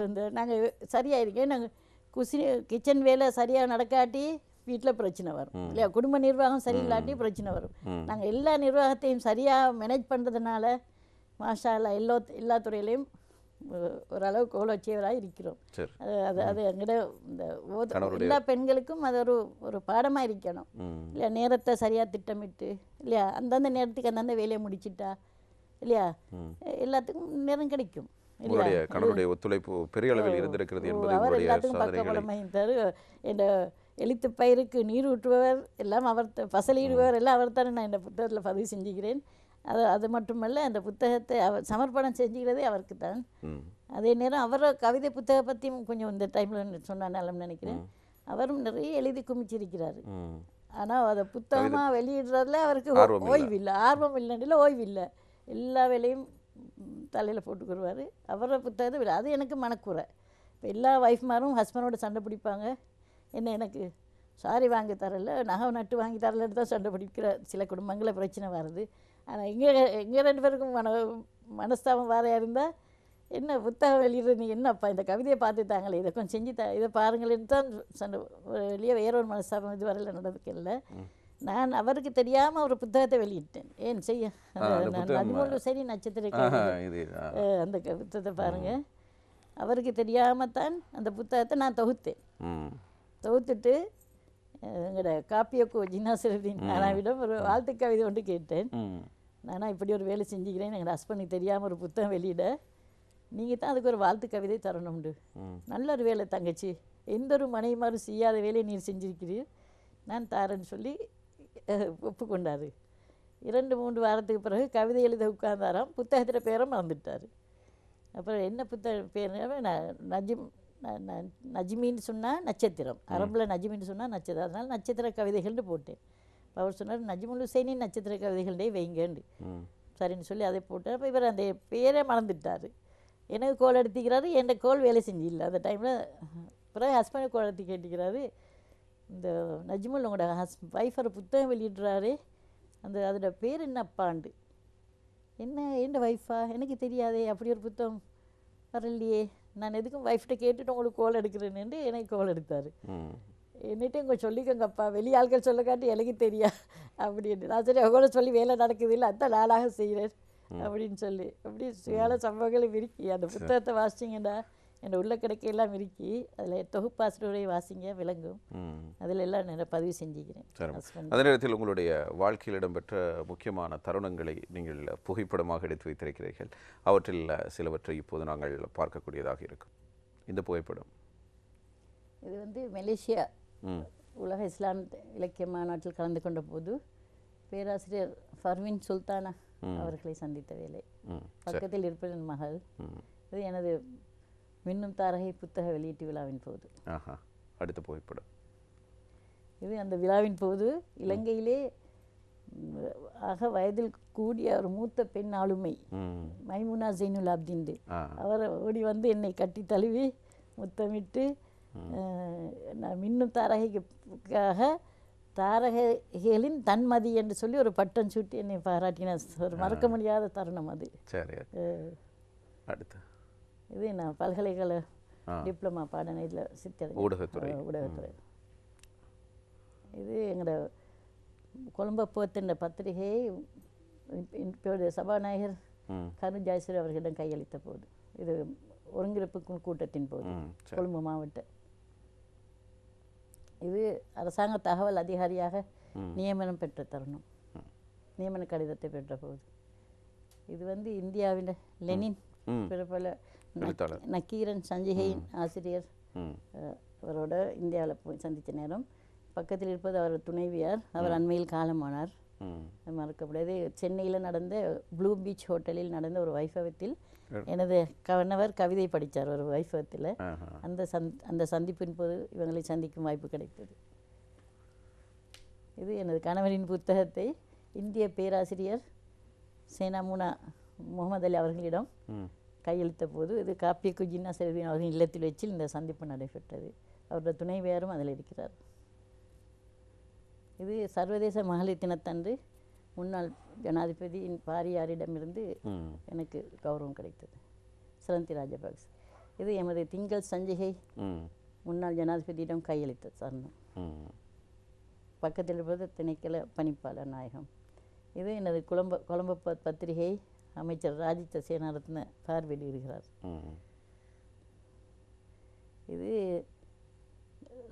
இந்த நாங்கள் சரியாக இருக்கேன். நாங்கள் கிச்சன் வேலை சரியாக நடக்காட்டி வீட்டில் பிரச்சனை வரும் இல்லையா, குடும்ப நிர்வாகம் சரியில்லாட்டி பிரச்சனை வரும். நாங்கள் எல்லா நிர்வாகத்தையும் சரியாக மேனேஜ் பண்ணுறதுனால மாஷா அல்லா எல்லா துறையிலையும் ஓரளவு கோலோச்சியவராக இருக்கிறோம். அது எங்கிட்ட இந்த எல்லா பெண்களுக்கும் அது ஒரு பாடமாக இருக்கணும் இல்லையா, நேரத்தை சரியாக திட்டமிட்டு இல்லையா, அந்தந்த நேரத்துக்கு அந்தந்த வேலையை முடிச்சிட்டா இல்லையா எல்லாத்துக்கும் நேரம் கிடைக்கும். கணவருடைய ஒத்துழைப்பு பெரிய அளவில் இருந்திருக்கிறது என்பது அவர் எல்லாத்துக்கும் பக்கபலமாயிருந்தார். என் எழுத்து பயிருக்கு நீர் ஊற்றுபவர் எல்லாம் அவர், பசலிடுபவர் எல்லாம் அவர் தானே நான் இந்த புத்தகத்தில் பதிவு செஞ்சுக்கிறேன். அது மட்டுமல்ல, அந்த புத்தகத்தை அவர் சமர்ப்பணம் செஞ்சுக்கிறதே அவருக்கு தான். அதே நேரம் அவர் கவிதை புத்தகம் பற்றியும் கொஞ்சம் இந்த டைமில் சொன்னாலும் நினைக்கிறேன். அவரும் நிறைய எழுதி குமிச்சிருக்கிறார். ஆனால் அதை புத்தகமாக வெளியிடுறதுல அவருக்கு ஓய்வு இல்லை, ஆர்வம் இல்லைன்னு ஓய்வு இல்லை, எல்லா வேலையும் தலையில் போட்டுக்குருவார். அவரோட புத்தகத்தை விட அது எனக்கு மனக்குறை. இப்போ எல்லா ஒய்ஃப்மாரும் ஹஸ்பண்டோட சண்டை பிடிப்பாங்க, என்ன எனக்கு சாரி வாங்கி தரல, நகை நட்டு வாங்கி தரலன்னு தான் சண்டை பிடிக்கிற சில குடும்பங்களில் பிரச்சனை வருது. ஆனால் எங்கள் ரெண்டு பேருக்கும் மனஸ்தாபம் வேறையாக இருந்தால் என்ன புத்தகம் வெளியிடுற நீ என்னப்பா இந்த கவிதையை பார்த்துட்டாங்களே, இதை கொஞ்சம் செஞ்சு இதை பாருங்களேன்னு தான் சண்டை. வெளியே வேறொரு மனஸ்தாபம் இது வரையில் நடந்துக்கல. நான் அவருக்கு தெரியாமல் ஒரு புத்தகத்தை வெளியிட்டேன். ஏன் செய்ய நஜ்முல் ஹுசைன் நட்சத்திர அந்த புத்தகத்தை பாருங்கள், அவருக்கு தெரியாமல் தான் அந்த புத்தகத்தை நான் தொகுத்துட்டு எங்களோட காப்பியக்கோ ஜின்னாசிருதீன் நானாவிடம் ஒரு வாழ்த்து கவிதை ஒன்று கேட்டேன். நானா இப்படி ஒரு வேலை செஞ்சுக்கிறேன், எங்கள் ஹஸ்பண்டுக்கு தெரியாமல் ஒரு புத்தகம் வெளியிட, நீங்கள் தான் அதுக்கு ஒரு வாழ்த்து கவிதை தரணும்ண்டு. நல்ல ஒரு வேலை தங்கச்சி, எந்த ஒரு மனைவிமாரும் செய்யாத வேலையை நீர் செஞ்சிருக்கிறீர், நான் தாரேன்னு சொல்லி ஒப்புக்கொண்டார். 2-3 வாரத்துக்கு பிறகு கவிதை எழுத உட்கார்ந்தாராம், புத்தகத்தில் பேரை மறந்துட்டார். அப்புறம் என்ன புத்தக பேர், நஜ்மின்னு சொன்னால் நட்சத்திரம், அரபில் நஜ்மின்னு சொன்னால் நட்சத்திரம், அதனால் நட்சத்திர கவிதைகள்னு போட்டேன். அவர் சொன்னார் நஜ்முல் ஹுசைனின் நட்சத்திர கவிதைகளே வைங்கண்டு. சரின்னு சொல்லி அதை போட்டார். அப்போ இவர் அந்த பேரை மறந்துட்டார். எனக்கு கோல் எடுத்துக்கிறாரு, என் கோல் வேலை செஞ்சில்லை அந்த டைமில். பிறகு ஹஸ்பண்டை கோல் எடுத்து கேட்டுக்கிறாரு, இந்த நஜ்முல் உங்களோட ஒய்ஃப் ஒரு புத்தகம் வெளியிடுறாரு, அதோட பேர் என்ன அப்பாண்டு. என்ன ஒய்ஃபா, எனக்கு தெரியாதே, அப்படி ஒரு புத்தகம் வரலையே, நான் எதுக்கும் ஒய்ஃப்கிட்ட கேட்டுட்டு உங்களுக்கு கோல் எடுக்கிறேன்னு எனக்கு கோல் எடுத்தார். என்னிட்ட இங்கே சொல்லிக்கோங்கப்பா, வெளி ஆட்கள் சொல்ல காட்டி எனக்கு தெரியா அப்படின்னு. நான் சரி அவங்கள சொல்லி வேலை நடக்குது இல்லை, அதான் நாளாக செய்கிறேன் அப்படின்னு சொல்லி, அப்படி சுயால சம்பவங்களும் இருக்கி. அந்த புத்தகத்தை வாசிச்சிங்கன்னா என் உள்ள கிடைக்கையெல்லாம் இருக்கி, அதில் தொகுப்பாசிரியரை வாசிங்க விளங்கும், அதில் எல்லாம் நான் பதிவு செஞ்சுக்கிறேன். அதே நேரத்தில் உங்களுடைய வாழ்க்கையில் இடம்பெற்ற முக்கியமான தருணங்களை நீங்கள் புகைப்படமாக எடுத்து வைத்திருக்கிறீர்கள். அவற்றில் சிலவற்றை இப்போது நாங்கள் பார்க்கக்கூடியதாக இருக்கும். இந்த புகைப்படம் இது வந்து மலேசியா உலக இஸ்லாம் இலக்கிய மாநாட்டில் கலந்து கொண்ட போது பேராசிரியர் ஃபர்வின் சுல்தானா அவர்களை சந்தித்த வேலை. பக்கத்தில் இருப்பது என் மகள். இது எனது மின்னும் தாரகை புத்தக வெளியீட்டு விழாவின் போது. அடுத்த புகைப்படம் இது அந்த விழாவின் போது இலங்கையிலே வயதில் கூடிய ஒரு மூத்த பெண் ஆளுமை மைமுனா ஜெயினுல் அப்தீன், அவர் ஓடி வந்து என்னை கட்டி தழுவி முத்தமிட்டு, மின்னும் தாரகைக்காக தாரகைகளின் தன்மதி என்று சொல்லி ஒரு பட்டம் சூட்டி என்னை பாராட்டின ஒரு மறக்க முடியாத தருணம் அது. சரி, அடுத்து இது நான் பல்கலைக்கழக டிப்ளமா பாடனை இதில் சித்தறிஞர் ஊடகத்துறை. ஊடகத்துறை. இது எங்களோட கொழும்பு போத்தின பத்திரிகையை இப்போது சபாநாயகர் கருண் ஜெயசூரி அவர்களிடம் கையளித்த போது, இது ஒருங்கிணைப்பு கூட்டத்தின் போது கொழும்பு மாவட்ட, இது அரசாங்க தகவல் அதிகாரியாக நியமனம் பெற்ற தருணம், நியமன கடிதத்தை பெற்ற போது. இது இந்தியாவில் லெனின் பிரபல நக்கீரன் சஞ்சிகையின் ஆசிரியர் அவரோட இந்தியாவில் போய் சந்தித்த நேரம். பக்கத்தில் இருப்பது அவர் துணைவியார், அவர் அண்மையில் காலமானார். மறக்க முடியாது. சென்னையில் நடந்த ப்ளூ பீச் ஹோட்டலில் நடந்த ஒரு வைபவத்தில் எனது கணவர் கவிதை படித்தார் ஒரு வைபவத்தில். அந்த சந்திப்பின் போது இவங்களை சந்திக்கும் வாய்ப்பு கிடைத்தது. இது எனது கணவரின் புத்தகத்தை இந்திய பேராசிரியர் சேனாமுனா முகமது அலி அவர்களிடம் கையளித்த போது, இது காப்பியக்கு ஜின்னா செல்வின் அவர்களின் இல்லத்தில் வச்சு இந்த சந்திப்பு நடைபெற்றது. அவருடைய துணைவியாரும் அதில் இருக்கிறார். இது சர்வதேச மகளிர் தினத்தன்று முன்னாள் ஜனாதிபதியின் பாரியாரிடமிருந்து எனக்கு கௌரவம் கிடைத்தது, சிரந்தி ராஜபக்ச. இது எமது திங்கள் சஞ்சிகை முன்னாள் ஜனாதிபதியிடம் கையளித்த தருணம். பக்கத்தில் இருப்பது திணைக்கள பணிப்பாளர் நாயகம். இது எனது கொழும்பு பத்திரிகை அமைச்சர் ராஜித சேனாரத்ன பார்வையிடுகிறார். இது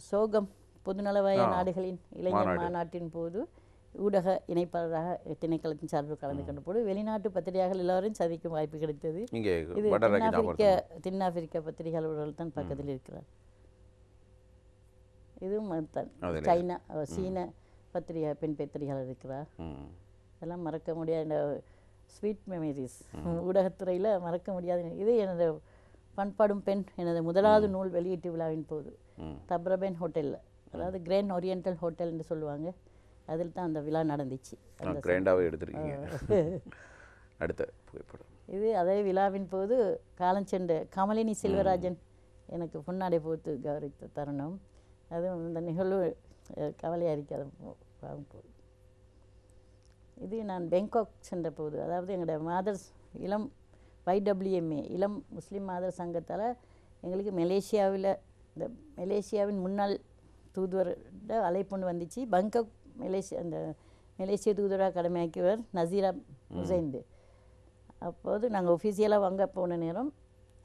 சோகம் பொதுநலவாய நாடுகளின் இளைஞர் மாநாட்டின் போது ஊடக இணைப்பாளராக திணைக்களத்தின் சார்பில் கலந்து கொண்ட போது வெளிநாட்டு பத்திரிகைகள் எல்லாரும் சந்திக்கும் வாய்ப்பு கிடைத்தது. இது தென்னாப்பிரிக்க பத்திரிகையாளர்கள் தான் பக்கத்தில் இருக்கிறார். இதுவும் சைனா சீன பத்திரிகை பெண் பத்திரிகையாளர் இருக்கிறார். இதெல்லாம் மறக்க முடியாத ஸ்வீட் மெமரிஸ், ஊடகத்துறையில் மறக்க முடியாத. இது எனது பண்பாடும் பெண் எனது முதலாவது நூல் வெளியீட்டு விழாவின் போது தப்ரபென் ஹோட்டலில், அதாவது கிராண்ட் ஓரியண்டல் ஹோட்டல் என்று சொல்லுவாங்க, அதில் தான் அந்த விழா நடந்துச்சு. கிராண்டாகவே எடுத்துருக்கீங்க. அடுத்த புகைப்படம். இது அதே விழாவின் போது காலஞ்சென்ற கமலினி செல்வராஜன் எனக்கு பொன்னாடை போட்டு கௌரவித்த தருணம். அதுவும் இந்த நிகழ்வு கவலையாக இருக்காது போது. இது நான் பேங்காக் சென்ற போது, அதாவது எங்களோட மாதர் இளம் YWMA இளம் முஸ்லீம் மாதர் சங்கத்தால் எங்களுக்கு மலேசியாவின் முன்னாள் தூதுவரோட அழைப்புண்டு வந்துச்சு. பங்காக் மலேசிய தூதுவராக கடமையாக்கியவர் நசீரா முசைந்து. அப்போது நாங்கள் ஒஃபிஷியலாக வாங்க போன நேரம்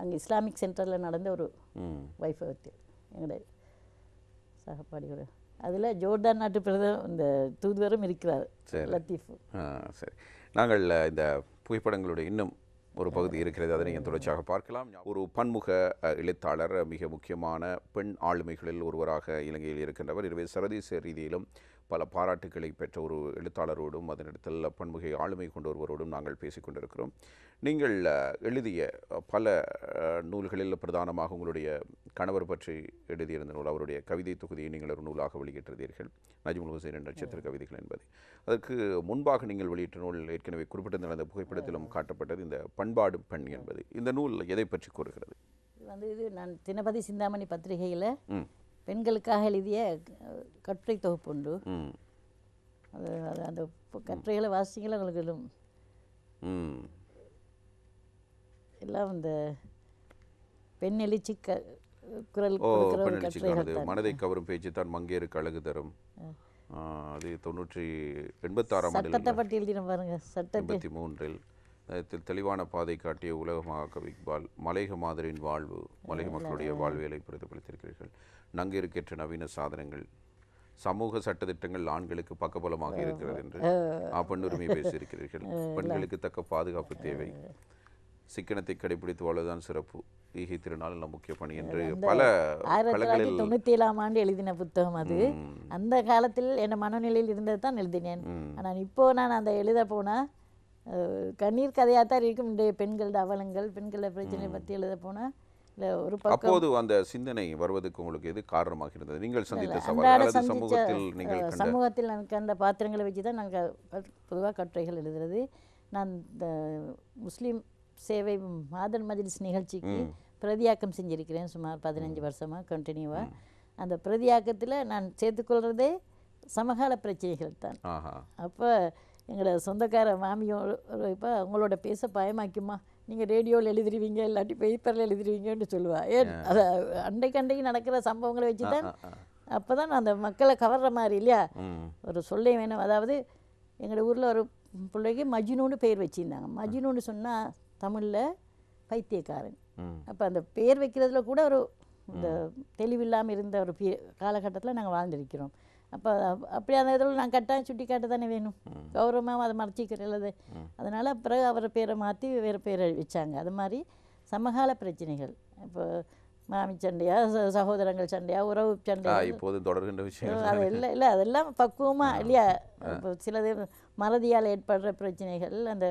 அங்கே இஸ்லாமிக் சென்டரில் நடந்த ஒரு வைபவத்தில் எங்களுடைய சகப்பாடியோட அதில் ஜோர்டான் நாட்டு பிரதமர் இந்த தூதுவரும் இருக்கிறார், லத்தீஃப். சரி, நாங்கள் இந்த புகைப்படங்களுடைய இன்னும் ஒரு பகுதி இருக்கிறது, அதை நீங்கள் தொடர்ச்சியாக பார்க்கலாம். ஒரு பன்முக எழுத்தாளர், மிக முக்கியமான பெண் ஆளுமைகளில் ஒருவராக இலங்கையில் இருக்கின்றவர். எனவே சர்வதேச ரீதியிலும் பல பாராட்டுக்களை பெற்ற ஒரு எழுத்தாளரோடும் அதனிடத்தில் பன்முக ஆளுமை கொண்ட ஒருவரோடும் நாங்கள் பேசிக்கொண்டிருக்கிறோம். நீங்கள் எழுதிய பல நூல்களில் பிரதானமாக உங்களுடைய கணவர் பற்றி எழுதியிருந்த நூல், அவருடைய கவிதை தொகுதியை நீங்கள் ஒரு நூலாக வெளியிட்டிருந்தீர்கள், நஜ்முல் ஹுசைன் நட்சத்திர கவிதைகள் என்பது. அதற்கு முன்பாக நீங்கள் வெளியிட்ட நூல் ஏற்கனவே குறிப்பிட்டிருந்த அந்த புகைப்படத்திலும் காட்டப்பட்டது இந்த பண்பாடு பெண் என்பது. இந்த நூல் எதை பற்றி கூறுகிறது? இது நான் தினபதி சிந்தாமணி பத்திரிகையில் பெண்களுக்காக எழுதிய கட்டுரை தொகுப்பு உண்டு. அந்த கட்டுரைகளை வாசிங்களா உங்களுக்கு எல்லாம் இந்த பெண் எழுச்சி குரல் மனதை கவரும் பேச்சு தான் மங்கேருக்கு அழகு தரும். அது 1986ஆம் பாருங்க 83 தெளிவான பாதை காட்டிய உலகமாக இக்பால், மலையக மாதிரியின் வாழ்வு, மலையக மக்களுடைய வாழ்வியலை பிரதிபலித்திருக்கிறீர்கள். நங்கிருக்கேற்ற நவீன சாதனங்கள், சமூக சட்டத்திட்டங்கள் ஆண்களுக்கு பக்கபலமாக இருக்கிறது என்று பெண்ணுரிமை பேசியிருக்கிறீர்கள். பெண்களுக்கு தக்க பாதுகாப்பு தேவை, சிக்கனத்தை கடைபிடித்து வாழ்வதுதான் சிறப்பு, ஈகை திருநாள் நம் முக்கிய பணி என்று பல 1997ஆம் ஆண்டு எழுதின புத்தகம் அது. அந்த காலத்தில் என் மனநிலையில் இருந்தது தான் எழுதினேன். ஆனால் இப்போ நான் அந்த எழுத போனால் கண்ணீர் கதையாக தான் இருக்கும். இன்றைய பெண்களோட அவலங்கள், பெண்களோட பிரச்சனை பற்றி எழுத போனால் இல்லை ஒரு பக்கம். அப்போது அந்த சிந்தனை வருவதற்கு உங்களுக்கு எது காரணமாக இருந்தது? நீங்கள் சந்தித்த சவால்கள், சமூகத்தில் நான் கண்ட பாத்திரங்களை வச்சு தான் நாங்கள் பொதுவாக கட்டுரைகள் எழுதுறது. நான் இந்த முஸ்லீம் சேவை மாதர் மஜ்லிஸ் நிகழ்ச்சிக்கு பிரதியாக்கம் செஞ்சிருக்கிறேன் சுமார் 15 வருஷமாக கண்டினியூவாக. அந்த பிரதியாக்கத்தில் நான் சேர்த்துக்கொள்கிறதே சமகால பிரச்சனைகள் தான். அப்போ எங்களோட சொந்தக்கார மாமியோட இப்போ அவங்களோட பேச பயமாக்குமா நீங்கள் ரேடியோவில் எழுதிருவீங்க இல்லாட்டி பேப்பரில் எழுதிருவீங்கன்னு சொல்லுவா. ஏன் அதை அன்றைக்கு நடக்கிற சம்பவங்களை வச்சு தான் அப்போ தான் அந்த மக்களை கவர்ற மாதிரி இல்லையா ஒரு சொல்லே வேணும். அதாவது எங்களோட ஊரில் ஒரு பிள்ளைக்கு மஜ்னுன்னு பேர் வச்சுருந்தாங்க. மஜ்னுன்னு சொன்னால் தமிழில் பைத்தியக்காரன். அப்போ அந்த பேர் வைக்கிறதுல கூட ஒரு இந்த தெளிவில்லாமல் இருந்த ஒரு காலகட்டத்தில் நாங்கள் வாழ்ந்திருக்கிறோம். அப்போ அப்படி அந்த இதில் நான் கட்டாயம் சுட்டி காட்ட தானே வேணும், கௌரவமாக அதை மறைச்சிக்கிறது. அதனால் பிறகு அவரை பேரை மாற்றி வேறு பேரை வச்சாங்க. அது மாதிரி சமகால பிரச்சனைகள், இப்போ மாமி சண்டையா, சகோதரங்கள் சண்டையா, உறவு சண்டையா, இப்போது தொடர்கின்ற விஷயம் அது இல்லை அதெல்லாம் பக்குவமாக இல்லையா. இப்போ சிலது மறதியால் ஏற்படுற பிரச்சனைகள், அந்த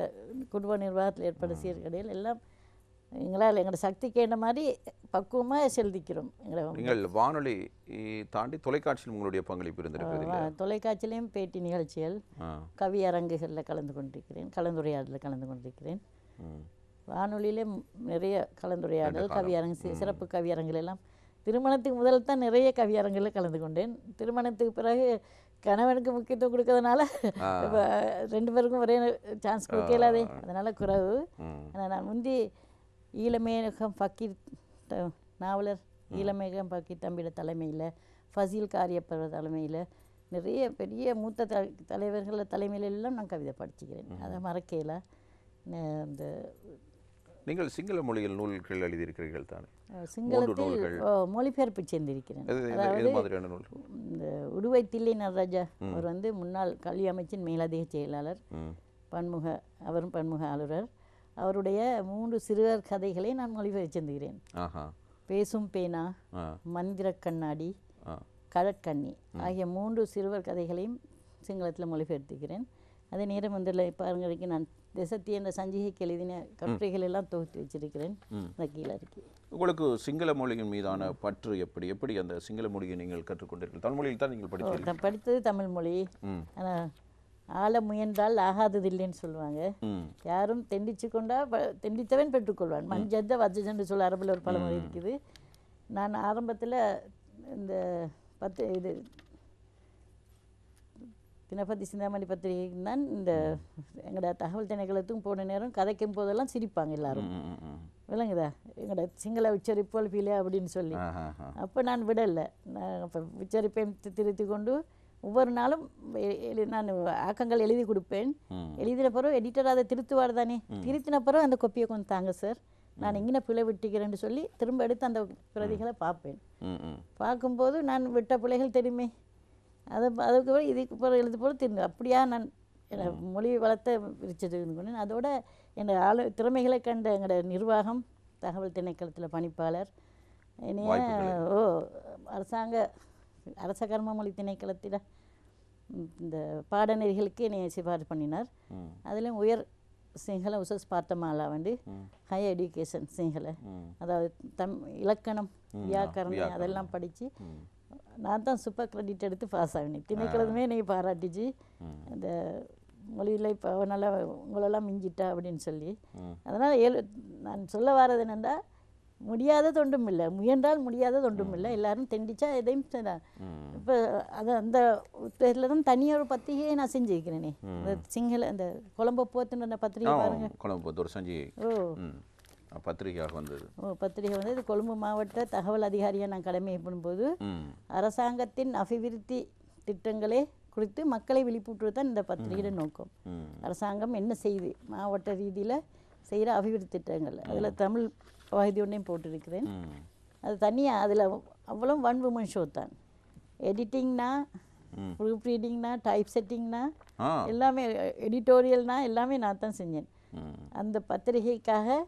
குடும்ப நிர்வாகத்தில் ஏற்படுற சீர்கேடுகள் எல்லாம் எங்களால் எங்களோட சக்திக்கு ஏற்ற மாதிரி பக்குவமாக செலுத்திக்கிறோம். நீங்கள் வானொலி தாண்டி தொலைக்காட்சியில் உங்களுடைய பங்களிப்பு இருந்திருக்கிறது. தொலைக்காட்சியிலையும் பேட்டி நிகழ்ச்சிகள், கவியரங்குகளில் கலந்து கொண்டிருக்கிறேன், கலந்துரையாடலில் கலந்து கொண்டிருக்கிறேன். வானொலியிலே நிறைய கலந்துரையாடல், கவியரங்கு, சிறப்பு கவியரங்குகள் எல்லாம். திருமணத்துக்கு முதல் தான் நிறைய கவியரங்கில் கலந்து கொண்டேன். திருமணத்துக்கு பிறகு கணவனுக்கு முக்கியத்துவம் கொடுக்கறதுனால இப்போ 2 பேருக்கும் ஒரே சான்ஸ் கொடுக்க இல்லாதே, அதனால் குறைவு. ஆனால் நான் முந்தி ஈழமேகம் ஃபக்கீர் நாவலர் ஈழமேகம் ஃபக்கீர் தம்பியோட தலைமையில், ஃபசீல் காரியப்பர் தலைமையில், நிறைய பெரிய மூத்த தலைவர்கள் தலைமையில எல்லாம் நான் கவிதை படிச்சுக்கிறேன். அதை மறக்கையில் இந்த நீங்கள் சிங்கள மொழியில் நூல்கள் எழுதியிருக்கிறீர்கள் தானே? சிங்களத்தில் மொழிபெயர்ப்பு சேர்ந்திருக்கிறேன். அதாவது இந்த உடுவை தில்லை நடராஜா அவர் வந்து முன்னாள் கல்வி அமைச்சின் மேலதிக செயலாளர், அவரும் பன்முக ஆளுநர். அவருடைய 3 சிறுவர் கதைகளை நான் மொழிபெயர்ப்பு செஞ்சுகிறேன். பேசும் பேனா, மந்திர கண்ணாடி, கடற்கண்ணி ஆகிய 3 சிறுவர் கதைகளையும் சிங்களத்தில் மொழிபெயர்த்துக்கிறேன். அதே நேரம் வந்து பாருங்களுக்கு நான் தேசத்தி என்ற சஞ்சிகைக்கு எழுதின கட்டுரைகள் எல்லாம் தொகுத்து வச்சிருக்கிறேன். அந்த கீழே இருக்கு. உங்களுக்கு சிங்கள மொழியின் மீதான பற்று எப்படி அந்த சிங்கள மொழியை நீங்கள் கற்றுக்கொண்டீர்கள்? தமிழ் மொழியில் தான் நீங்கள் படித்தது தமிழ் மொழி. ஆனால் ஆள முயன்றால் ஆகாததில்லைன்னு சொல்லுவாங்க. யாரும் தெண்டிச்சு கொண்டா தெண்டித்தவன் பெற்றுக்கொள்வான். மஞ்சத்த வஜ்ஜன்னு சொல்ல அரபில் ஒரு பழமொழி இருக்குது. நான் ஆரம்பத்தில் இந்த இது தினபதி சிந்தாமணி பத்திரிகைக்கு தான் இந்த எங்களோட தகவல் திணைக்களத்துக்கும் போன நேரம் கதைக்கும் போதெல்லாம் சிரிப்பாங்க எல்லாரும், விளங்குதா, எங்களோட சிங்கள உச்சரிப்போல் ஃபீலே அப்படின்னு சொல்லி. அப்போ நான் விடலை. நான் அப்போ உச்சரிப்பை திருத்தி கொண்டு ஒவ்வொரு நாளும் நான் ஆக்கங்கள் எழுதி கொடுப்பேன். எழுதின பிறகு எடிட்டர் அதை திருத்துவார் தானே, திருத்தின பிறகு அந்த கொப்பியை கொஞ்சம் தாங்க சார், நான் எங்கே பிழை விட்டுக்கிறேன்னு சொல்லி திரும்ப எடுத்து அந்த பிரதிகளை பார்ப்பேன். பார்க்கும்போது நான் விட்ட பிள்ளைகள் தெரியுமே, அதுக்கு பிறகு இதுக்கு பிறகு எழுது போல திரும்ப அப்படியா நான் மொழி வளர்த்த விரிச்சது. அதோட என் திறமைகளை கண்ட எங்களோட நிர்வாகம், தகவல் திணைக்களத்தில் பணிப்பாளர், அரச கர்ம மொழி திணைக்களத்தில் இந்த பாடநெறிகளுக்கு என்னை சிபாரிசு பண்ணினார். அதிலும் உயர் சிங்கள உசஸ் பார்த்தமாலா வந்து ஹையர் எஜுகேஷன் சிங்கள, அதாவது இலக்கணம், வியாக்கரணம் அதெல்லாம் படித்து நான் தான் சூப்பர் கிரெடிட் எடுத்து பாஸ் ஆகினேன். திணைக்களமே என்னை பாராட்டிச்சு, இந்த மொழியில் இப்போ நல்லா உங்களெல்லாம் மிஞ்சிட்டா அப்படின்னு சொல்லி. அதனால் நான் சொல்ல வர்றது என்னென்னா, முடியாதது ஒன்றும் இல்லை, முயன்றால் முடியாதது ஒன்றும் இல்லை, எல்லாரும் தெண்டிச்சா எதையும். இப்போ அது அந்த இதில் தான் தனியாக ஒரு பத்திரிகையை நான் செஞ்சுருக்கிறேனே, இந்த சிங்கள இந்த கொழம்பு போத்துன்ற பத்திரிகை பாருங்க, கொழம்பு போத்து ஒரு சஞ்சிகை பத்திரிகையாக வந்தது. பத்திரிகை வந்து இது கொழும்பு மாவட்ட தகவல் அதிகாரியாக நான் கடமை பண்ணும்போது அரசாங்கத்தின் அபிவிருத்தி திட்டங்களே குறித்து மக்களை விழிப்புற்றுவது தான் இந்த பத்திரிகையோட நோக்கம். அரசாங்கம் என்ன செய்யுது மாவட்ட ரீதியில் செய்கிற அபிவிருத்தி திட்டங்கள், அதில் தமிழ் பகுதி ஒன்றையும் போட்டிருக்கிறேன். அது தனியாக அதில் அவ்வளோ 1 woman ஷோ தான். எடிட்டிங்னா, ப்ரூஃப் ரீடிங்னா, டைப் செட்டிங்னா, எல்லாமே எடிட்டோரியல்னா எல்லாமே நான் தான் செஞ்சேன் அந்த பத்திரிகைக்காக.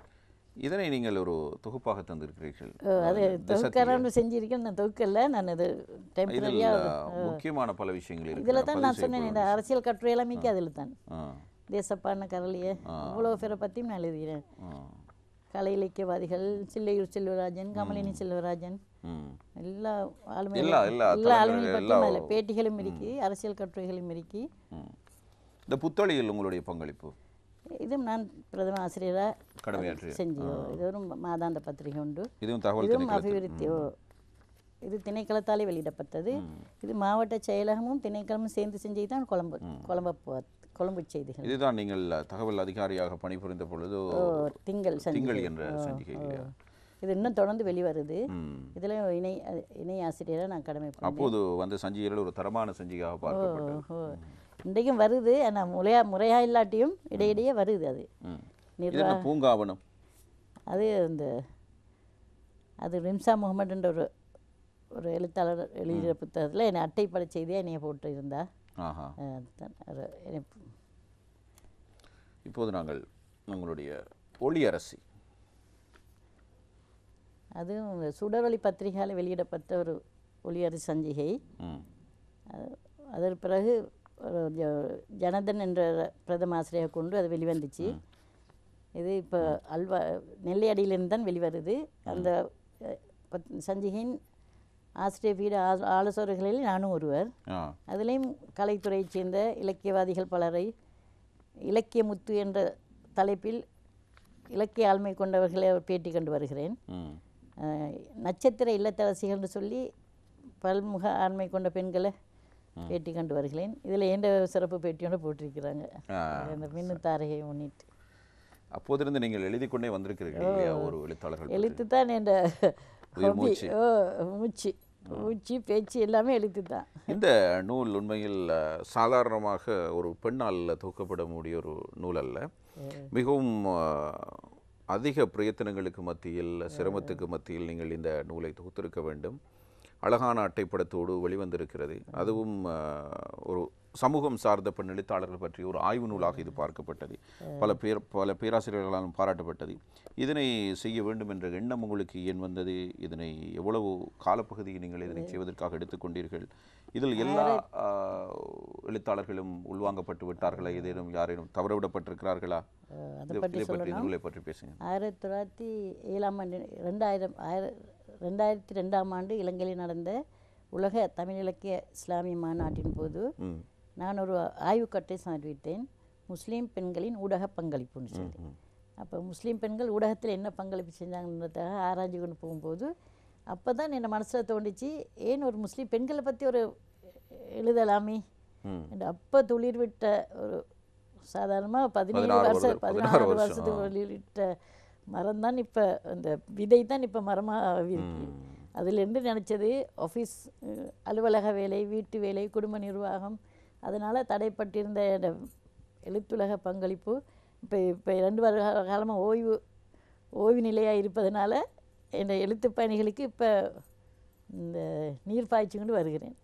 இதனை நீங்கள் ஒரு தொகுப்பாக தந்திருக்கிறீர்கள். அது தொகுக்கறான்னு செஞ்சிருக்கேன். நான் தொகுக்கல, நான் அது டெம்பரரியாக முக்கியமான பல விஷயங்கள் இருக்கு. இதில் தான் நான் சொன்னேன், இந்த அரசியல் கட்டுரை எல்லாமே அதில் தான். தேசப்பான கரளியை இவ்வளோ பேரை பற்றியும் நான் எழுதுகிறேன். கலை இலக்கியவாதிகள், சில்லையூர் செல்வராஜன், கமலினி செல்வராஜன், எல்லா ஆளுமையும் பற்றியும் பேட்டிகளும் இருக்கு, அரசியல் கட்டுரைகளும் இருக்கு. இந்த புத்தளியில் உங்களுடைய பங்களிப்பு? இதுவும் நான் பிரதம ஆசிரியராக செஞ்சோம். இது ஒரு மாதாந்த பத்திரிகை உண்டு. இதுவும் அபிவிருத்தியோ, இது திணைக்களத்தாலே வெளியிடப்பட்டது. இது மாவட்ட செயலகமும் திணைக்களமும் சேர்ந்து செஞ்சது தான் கொழும்பு செய்திகள். இதுதான் நீங்கள் தகவல் அதிகாரியாக பணிபுரிந்த பொழுது திங்கள் திங்கள் என்ற சஞ்சிகை இல்லையா? இது இன்னும் தொடர்ந்து வெளிவருது. இதில் இணை ஆசிரியராக நான் கடமை. அப்போது வந்த சஞ்சிகைகள் ஒரு தரமான சஞ்சிகையாக பார்க்கப்பட்டது. இன்றைக்கும் வருது, ஆனால் முறையா இல்லாட்டியும் இடையிடையே வருது. அது பூங்காவனம், அது அது ரிம்சா முகமதுன்ற ஒரு எழுத்தாளர் எழுதிய புத்தகத்தில் என்னை அட்டைப்பட செய்தியாக என்னைய போட்டு இருந்தா. இப்போது நாங்கள் உங்களுடைய ஒளி அரசி, அதுவும் சுடரொளி பத்திரிகையால் வெளியிடப்பட்ட ஒரு ஒளியரசி சஞ்சிகை. அதற்கு பிறகு ஜனதன் என்ற பிரதம ஆசிரியரை கொண்டு அது வெளிவந்துச்சு. இது இப்போ நெல்லையடியிலிருந்து தான் வெளிவருது. அந்த சஞ்சிகையின் ஆசிரியர் பீட ஆலோசகர்களில் நானும் ஒருவர். அதுலேயும் கலைத்துறையைச் சேர்ந்த இலக்கியவாதிகள் பலரை இலக்கிய முத்து என்ற தலைப்பில் இலக்கிய ஆழ்மை கொண்டவர்களை பேட்டி கண்டு வருகிறேன். நட்சத்திர இல்லத்தரசிகள்னு சொல்லி பல்முக ஆண்மை கொண்ட பெண்களை பேட்டி கண்டு வருகிறேன். இதில் எந்த சிறப்பு பேட்டியோடு போட்டிருக்கிறாங்க அந்த மின்னு தாரகையை முன்னிட்டு. அப்போதிருந்து நீங்கள் எழுதி கொண்டே வந்திருக்கிறீர்கள் ஒரு எழுத்தாளர்கள். எழுத்து தான் என்ற மூச்சு பேச்சு எல்லாமே எழுத்து தான். இந்த நூல் உண்மையில் சாதாரணமாக ஒரு பெண்ணால் தொகுக்கப்படக்கூடிய ஒரு நூல் அல்ல. மிகவும் அதிக பிரயத்தனங்களுக்கு மத்தியில், சிரமத்துக்கு மத்தியில் நீங்கள் இந்த நூலை தொகுத்திருக்க வேண்டும். அழகான அட்டைப்படத்தோடு வெளிவந்திருக்கிறது. அதுவும் ஒரு சமூகம் சார்ந்த பெண் எழுத்தாளர்கள் பற்றி ஒரு ஆய்வு நூலாக இது பார்க்கப்பட்டது. பல பேராசிரியர்களாலும் பாராட்டப்பட்டது. இதனை செய்ய வேண்டும் என்ற எண்ணம் உங்களுக்கு ஏன் வந்தது? இதனை எவ்வளவு காலப்பகுதியை நீங்கள் இதனை செய்வதற்காக எடுத்துக்கொண்டீர்கள்? இதில் எல்லா எழுத்தாளர்களும் உள்வாங்கப்பட்டு விட்டார்களா? ஏதேனும் யாரேனும் தவறவிடப்பட்டிருக்கிறார்களா? நூலை பற்றி பேசுங்க. 1907ஆம் ஆண்டு 2002ஆம் ஆண்டு இலங்கையில் நடந்த உலக தமிழ் இலக்கிய இஸ்லாமிய மாநாட்டின் போது நான் ஒரு ஆய்வுக்கட்டை சார்வித்தேன். முஸ்லீம் பெண்களின் ஊடக பங்களிப்புன்னு சொல்லி. அப்போ முஸ்லீம் பெண்கள் ஊடகத்தில் என்ன பங்களிப்பு செஞ்சாங்கன்றதாக ஆராய்ச்சி கொண்டு போகும்போது அப்போ தான் என் மனசில் தோண்டிச்சு, ஏன் ஒரு முஸ்லீம் பெண்களை பற்றி ஒரு எழுதலாமே என்று. அப்போ துளிர் விட்ட ஒரு சாதாரணமாக 16 வருஷத்துக்கு வெளியிட்ட மரம் தான் இப்போ அந்த விதை தான் இப்போ மரமாக இருக்கு. அதிலிருந்து நினச்சது ஆஃபீஸ் அலுவலக வேலை, வீட்டு வேலை, குடும்ப நிர்வாகம், அதனால் தடைப்பட்டிருந்த எழுத்துலக பங்களிப்பு இப்போ 2 வருட காலமாக ஓய்வு நிலையாக இருப்பதனால என் எழுத்து பயணிகளுக்கு இப்போ இந்த நீர் பாய்ச்சி கொண்டு வருகிறேன்.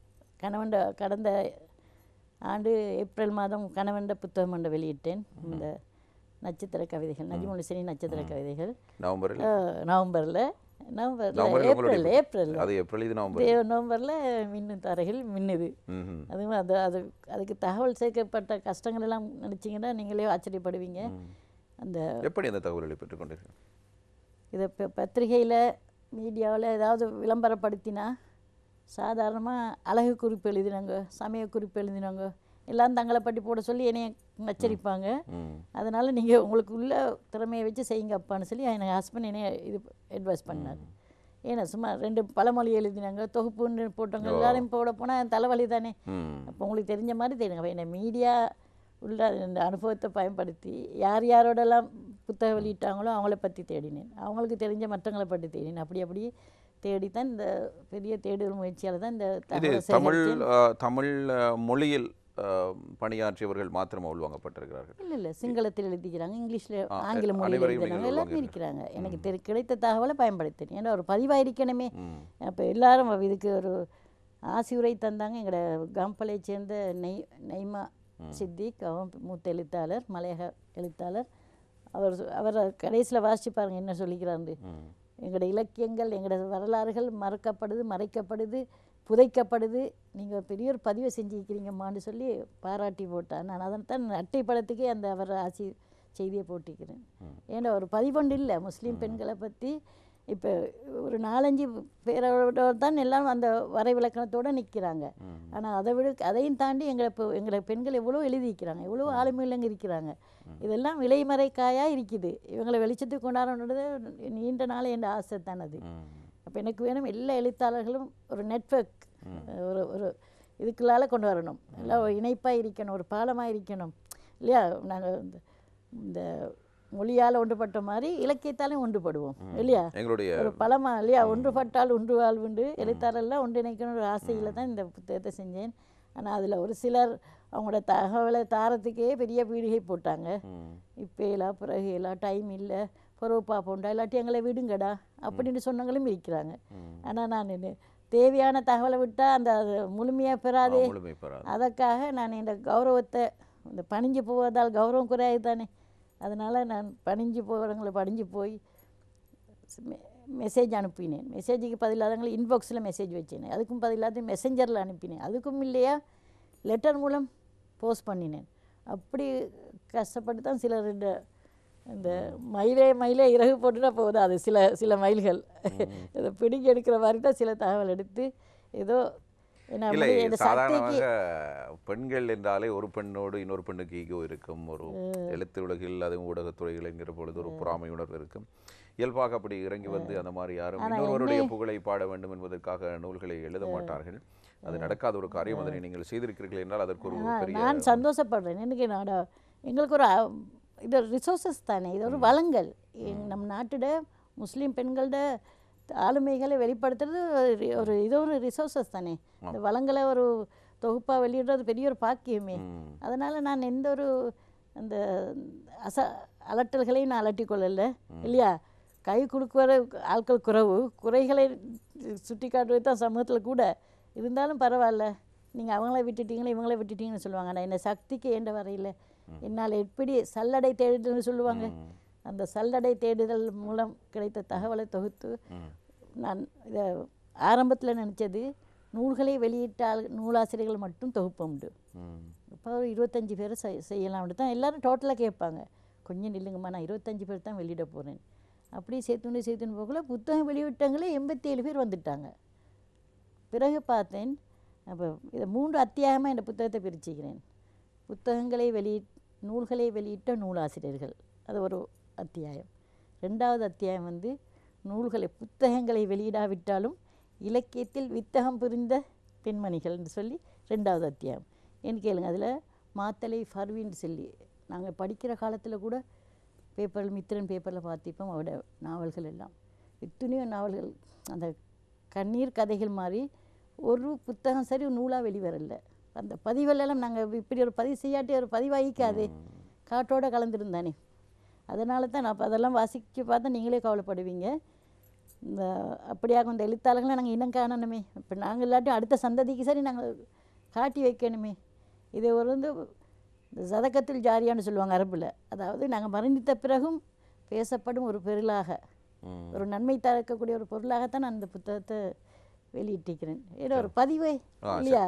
கடந்த ஆண்டு ஏப்ரல் மாதம் கணவண்ட புத்தகம் ஒன்றை வெளியிட்டேன். இந்த நட்சத்திர கவிதைகள், நஜ்முல் ஹுசைனி நட்சத்திர கவிதைகள் நவம்பரில் மின்னும் தாரைகள் மின்னுது. அதுவும் அதுக்கு தகவல் சேர்க்கப்பட்ட கஷ்டங்கள் எல்லாம் நினச்சிங்கன்னா நீங்களே ஆச்சரியப்படுவீங்க. அந்த எப்படி அந்த தகவல்களை பெற்றுக்கொண்டீர்கள்? இதை பத்திரிகையில் மீடியாவில் ஏதாவது விளம்பரப்படுத்தினா சாதாரணமாக அழகு குறிப்பு எழுதினாங்க, சமய குறிப்பு எழுதினாங்க, எல்லாம் தங்களை பற்றி போட சொல்லி என்னைய நச்சரிப்பாங்க. அதனால் நீங்கள் உங்களுக்கு உள்ள திறமையை வச்சு செய்யுங்க அப்பான்னு சொல்லி என் ஹஸ்பண்ட் என்னைய இது அட்வைஸ் பண்ணார். ஏன்னா சும்மா 2 பழமொழி எழுதினாங்க, தொகுப்புன்னு போட்டவங்க எல்லாரையும் போட போனால் என் தலைவலி தானே. அப்போ உங்களுக்கு தெரிஞ்ச மாதிரி தெரியுங்க. என்னை மீடியா உள்ள இந்த அனுபவத்தை பயன்படுத்தி யாரோடெல்லாம் புத்தகம் வெளியிட்டாங்களோ அவங்கள பற்றி தேடினேன், அவங்களுக்கு தெரிஞ்ச மற்றவங்களை பற்றி தேடினேன். அப்படி தேடித்தான் இந்த பெரிய தேடுதல் முயற்சியால் தான் இந்த தமிழ் மொழியில் பணியாற்றியவர்கள் மாத்திரம் உள்வாங்கப்பட்டிருக்கிறார்கள். இல்லை சிங்களத்தில் எழுதிக்கிறாங்க, இங்கிலீஷில் ஆங்கில மொழியில் எழுதினாங்க, எல்லாமே இருக்கிறாங்க. எனக்கு கிடைத்த தகவலை பயன்படுத்தினேன். ஏன்னா ஒரு பதிவாக இருக்கணுமே. அப்போ எல்லாரும் இதுக்கு ஒரு ஆசியுரை தந்தாங்க. எங்களோட கம்பளை சேர்ந்த நெய்மா சித்திக், மூத்த எழுத்தாளர், மலையக எழுத்தாளர். அவர் கடைசியில் வாசிச்சு பாருங்க என்ன சொல்லிக்கிறாரு. எங்களோட இலக்கியங்கள், எங்களோட வரலாறுகள் மறைக்கப்படுது, புதைக்கப்படுது, நீங்கள் பெரிய ஒரு பதிவை செஞ்சுருக்கிறீங்கம்மான்னு சொல்லி பாராட்டி போட்டார். நான் அதன் தான் அட்டைப்படத்துக்கே அவர் ஆசி செய்தியை போட்டிக்கிறேன். ஏன்னா ஒரு பதிவொண்டு இல்லை முஸ்லீம் பெண்களை பற்றி. இப்போ ஒரு 4-5 பேரோட தான் எல்லாம் அந்த வரைவிலக்கணத்தோடு நிற்கிறாங்க. ஆனால் அதையும் தாண்டி எங்களை பெண்கள் எவ்வளோ எழுதிக்கிறாங்க, எவ்வளோ ஆளுமையிலங்க இருக்கிறாங்க. இதெல்லாம் விலைமறைக்காயாக இருக்குது. இவங்களை வெளிச்சத்துக்கு கொண்டாடுறது நீண்ட நாள் என்ற ஆசை தான் அது. அப்போ எனக்கு வேணும் எல்லா எழுத்தாளர்களும் ஒரு நெட்வொர்க், ஒரு இதுக்குள்ளால் கொண்டு வரணும். எல்லாம் இணைப்பாக இருக்கணும், ஒரு பாலமாக இருக்கணும். இல்லையா? நாங்கள் இந்த மொழியால் ஒன்றுபட்ட மாதிரி இலக்கியத்தாலையும் ஒன்றுபடுவோம் இல்லையா? எங்களுடைய ஒரு பழமா இல்லையா? ஒன்றுபட்டால் ஒன்று வாழ்வுண்டு, எழுத்தாளர்லாம் ஒன்றிணைக்கணும் ஒரு ஆசையில் தான் இந்த புத்தகத்தை செஞ்சேன். ஆனால் அதில் ஒரு சிலர் அவங்களோட தகவலை தாரத்துக்கே பெரிய பீடிகை போட்டாங்க. இப்போ எல்லாம் பிறகு எல்லாம் டைம் இல்லை, பிறகு பார்ப்போண்டா, இல்லாட்டி எங்களை விடுங்கடா அப்படின்னு சொன்னவங்களும் இருக்கிறாங்க. ஆனால் நான் தேவையான தகவலை விட்டால் அந்த முழுமையாக பெறாதே, அதற்காக நான் இந்த கௌரவத்தை இந்த பணிஞ்சு போவதால் கௌரவம் குறையாது தானே. அதனால் நான் பணிஞ்சு போய் மெசேஜ் அனுப்பினேன். மெசேஜுக்கு பதிலாதவங்களை இன்பாக்ஸில் மெசேஜ் வச்சினேன். அதுக்கும் பதிலாத மெசஞ்சரில் அனுப்பினேன். அதுக்கும் இல்லையா லெட்டர் மூலம் போஸ்ட் பண்ணினேன். அப்படி கஷ்டப்பட்டு தான் சிலர் இந்த மயிலே இறகு போட்டுனா போகுது. அது சில மயில்கள் இதை பிடிங்கி எடுக்கிற மாதிரி தான் சில தகவல் எடுத்து ஏதோ சாதாரணமாக பெண்கள் என்றாலே ஒரு பெண்ணோடு இன்னொரு பெண்ணுக்கு ஈகோ இருக்கும். ஒரு எழுத்து உலகில் அதுவும் ஊடகத்துறைகள் என்கிற பொழுது ஒரு பொறாமை உணர்வு இருக்கும். இயல்பாக அப்படி இறங்கி வந்து அந்த மாதிரி யாரும் இன்னொருவருடைய புகழை பாட வேண்டும் என்பதற்காக நூல்களை எழுத மாட்டார்கள். அது நடக்காத ஒரு காரியம். அதனை நீங்கள் செய்திருக்கிறீர்கள் என்றால் அதற்கு ஒரு பெரிய நான் சந்தோஷப்படுறேன். எனக்கு எங்களுக்கு ஒரு இது ரிசோர்ஸஸ் தானே, இது ஒரு வளங்கள். நம் நாட்டோட முஸ்லீம் பெண்களோட ஆளுமைகளை வெளிப்படுத்துறது ஒரு ரிசோர்ஸஸ் தானே. இந்த வளங்களை ஒரு தொகுப்பாக வெளியிடுறது பெரிய ஒரு பாக்கியமே. அதனால் நான் எந்த ஒரு அந்த அலட்டல்களையும் நான் அலட்டி கொள்ளலை இல்லையா? கை கொடுக்குற ஆட்கள் குறைகளை சுட்டி காட்டுவது தான் சமூகத்தில் கூட இருந்தாலும் பரவாயில்ல, நீங்கள் அவங்கள விட்டுட்டீங்களே இவங்கள விட்டுட்டீங்கன்னு சொல்லுவாங்க. ஆனால் என்ன சக்திக்கு ஏண்ட வரையில் என்னால் எப்படி சல்லடை தேடுதல்னு சொல்லுவாங்க, அந்த சல்லடை தேடுதல் மூலம் கிடைத்த தகவலை தொகுத்து நான் இதை ஆரம்பத்தில் நினச்சது நூல்களை வெளியிட்டால் நூலாசிரியர்கள் மட்டும் தொகுப்ப உண்டு. இப்போ ஒரு 25 பேர் செய்யலாம் தான் எல்லோரும் டோட்டலாக கேட்பாங்க. கொஞ்சம் நில்லுங்கம்மா, நான் 25 பேர் தான் வெளியிட போகிறேன். அப்படியே சேர்த்துன்னு போகல புத்தகம் வெளியிட்டங்களே 87 பேர் வந்துட்டாங்க. பிறகு பார்த்தேன், அப்போ இதை 3 அத்தியாயமாக இந்த புத்தகத்தை பிரிச்சுக்கிறேன். நூல்களை வெளியிட்ட நூலாசிரியர்கள், அது ஒரு அத்தியாயம். 2வது அத்தியாயம் புத்தகங்களை வெளியிடாவிட்டாலும் இலக்கியத்தில் வித்தகம் புரிந்த பெண்மணிகள் என்று சொல்லி 2வது அத்தியாயம். ஏன்னு கேளுங்க, அதில் மாத்தலை ஃபர்வின்னு சொல்லி நாங்கள் படிக்கிற காலத்தில் கூட மித்திரன் பேப்பரில் பார்த்திப்போம். அவரோட நாவல்கள் எல்லாம் எத்தனையோ நாவல்கள் அந்த கண்ணீர் கதைகள் மாதிரி ஒரு புத்தகம் சரி நூலாக வெளிவரல. அந்த பதிவெல்லாம் நாங்கள் இப்படி ஒரு பதிவு செய்யாட்டி ஒரு பதிவாகிக்காது, காற்றோடு கலந்துருந்தானே. அதனால தான் நான் அதெல்லாம் வாசிக்க பார்த்தா நீங்களே கவலைப்படுவீங்க. இந்த அப்படியாக அந்த எழுத்தாளர்களை நாங்கள் இனம் காணணுமே. இப்போ நாங்கள் இல்லாட்டி அடுத்த சந்ததிக்கு சரி நாங்கள் காட்டி வைக்கணுமே. இது இந்த சதக்கத்தில் ஜாரியான்னு சொல்லுவாங்க அரபில். அதாவது நாங்கள் மரணித்த பிறகும் பேசப்படும் ஒரு பொருளாக, ஒரு நன்மை தரக்கூடிய ஒரு பொருளாகத்தான் நான் இந்த புத்தகத்தை வெளியிட்டிருக்கிறேன். ஏதோ ஒரு பதிவை இல்லையா?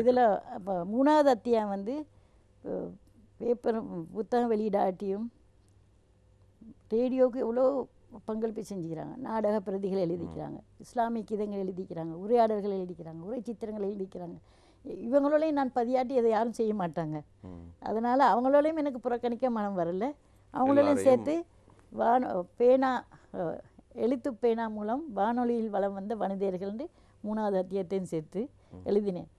இதில் அப்போ 3வது அத்தியாயம் பேப்பர் புத்தகம் வெளியிடாட்டியும் ரேடியோவுக்கு எவ்வளோ பங்களிப்பு செஞ்சுக்கிறாங்க. நாடக பிரதிகள் எழுதிக்கிறாங்க, இஸ்லாமிய கீதங்கள் எழுதிக்கிறாங்க, உரையாடல்கள் எழுதிக்கிறாங்க, உரை சித்திரங்கள் எழுதிக்கிறாங்க. இவங்களோடையும் நான் பதியாட்டி இதை யாரும் செய்ய மாட்டாங்க. அதனால் அவங்களோடையும் எனக்கு புறக்கணிக்க மனம் வரல. அவங்களோடையும் சேர்த்து பேனா எழுத்து பேனா மூலம் வானொலியில் வளம் வந்த வனிதையர்கள்னு 3வது அத்தியாயத்தையும் சேர்த்து எழுதினேன்.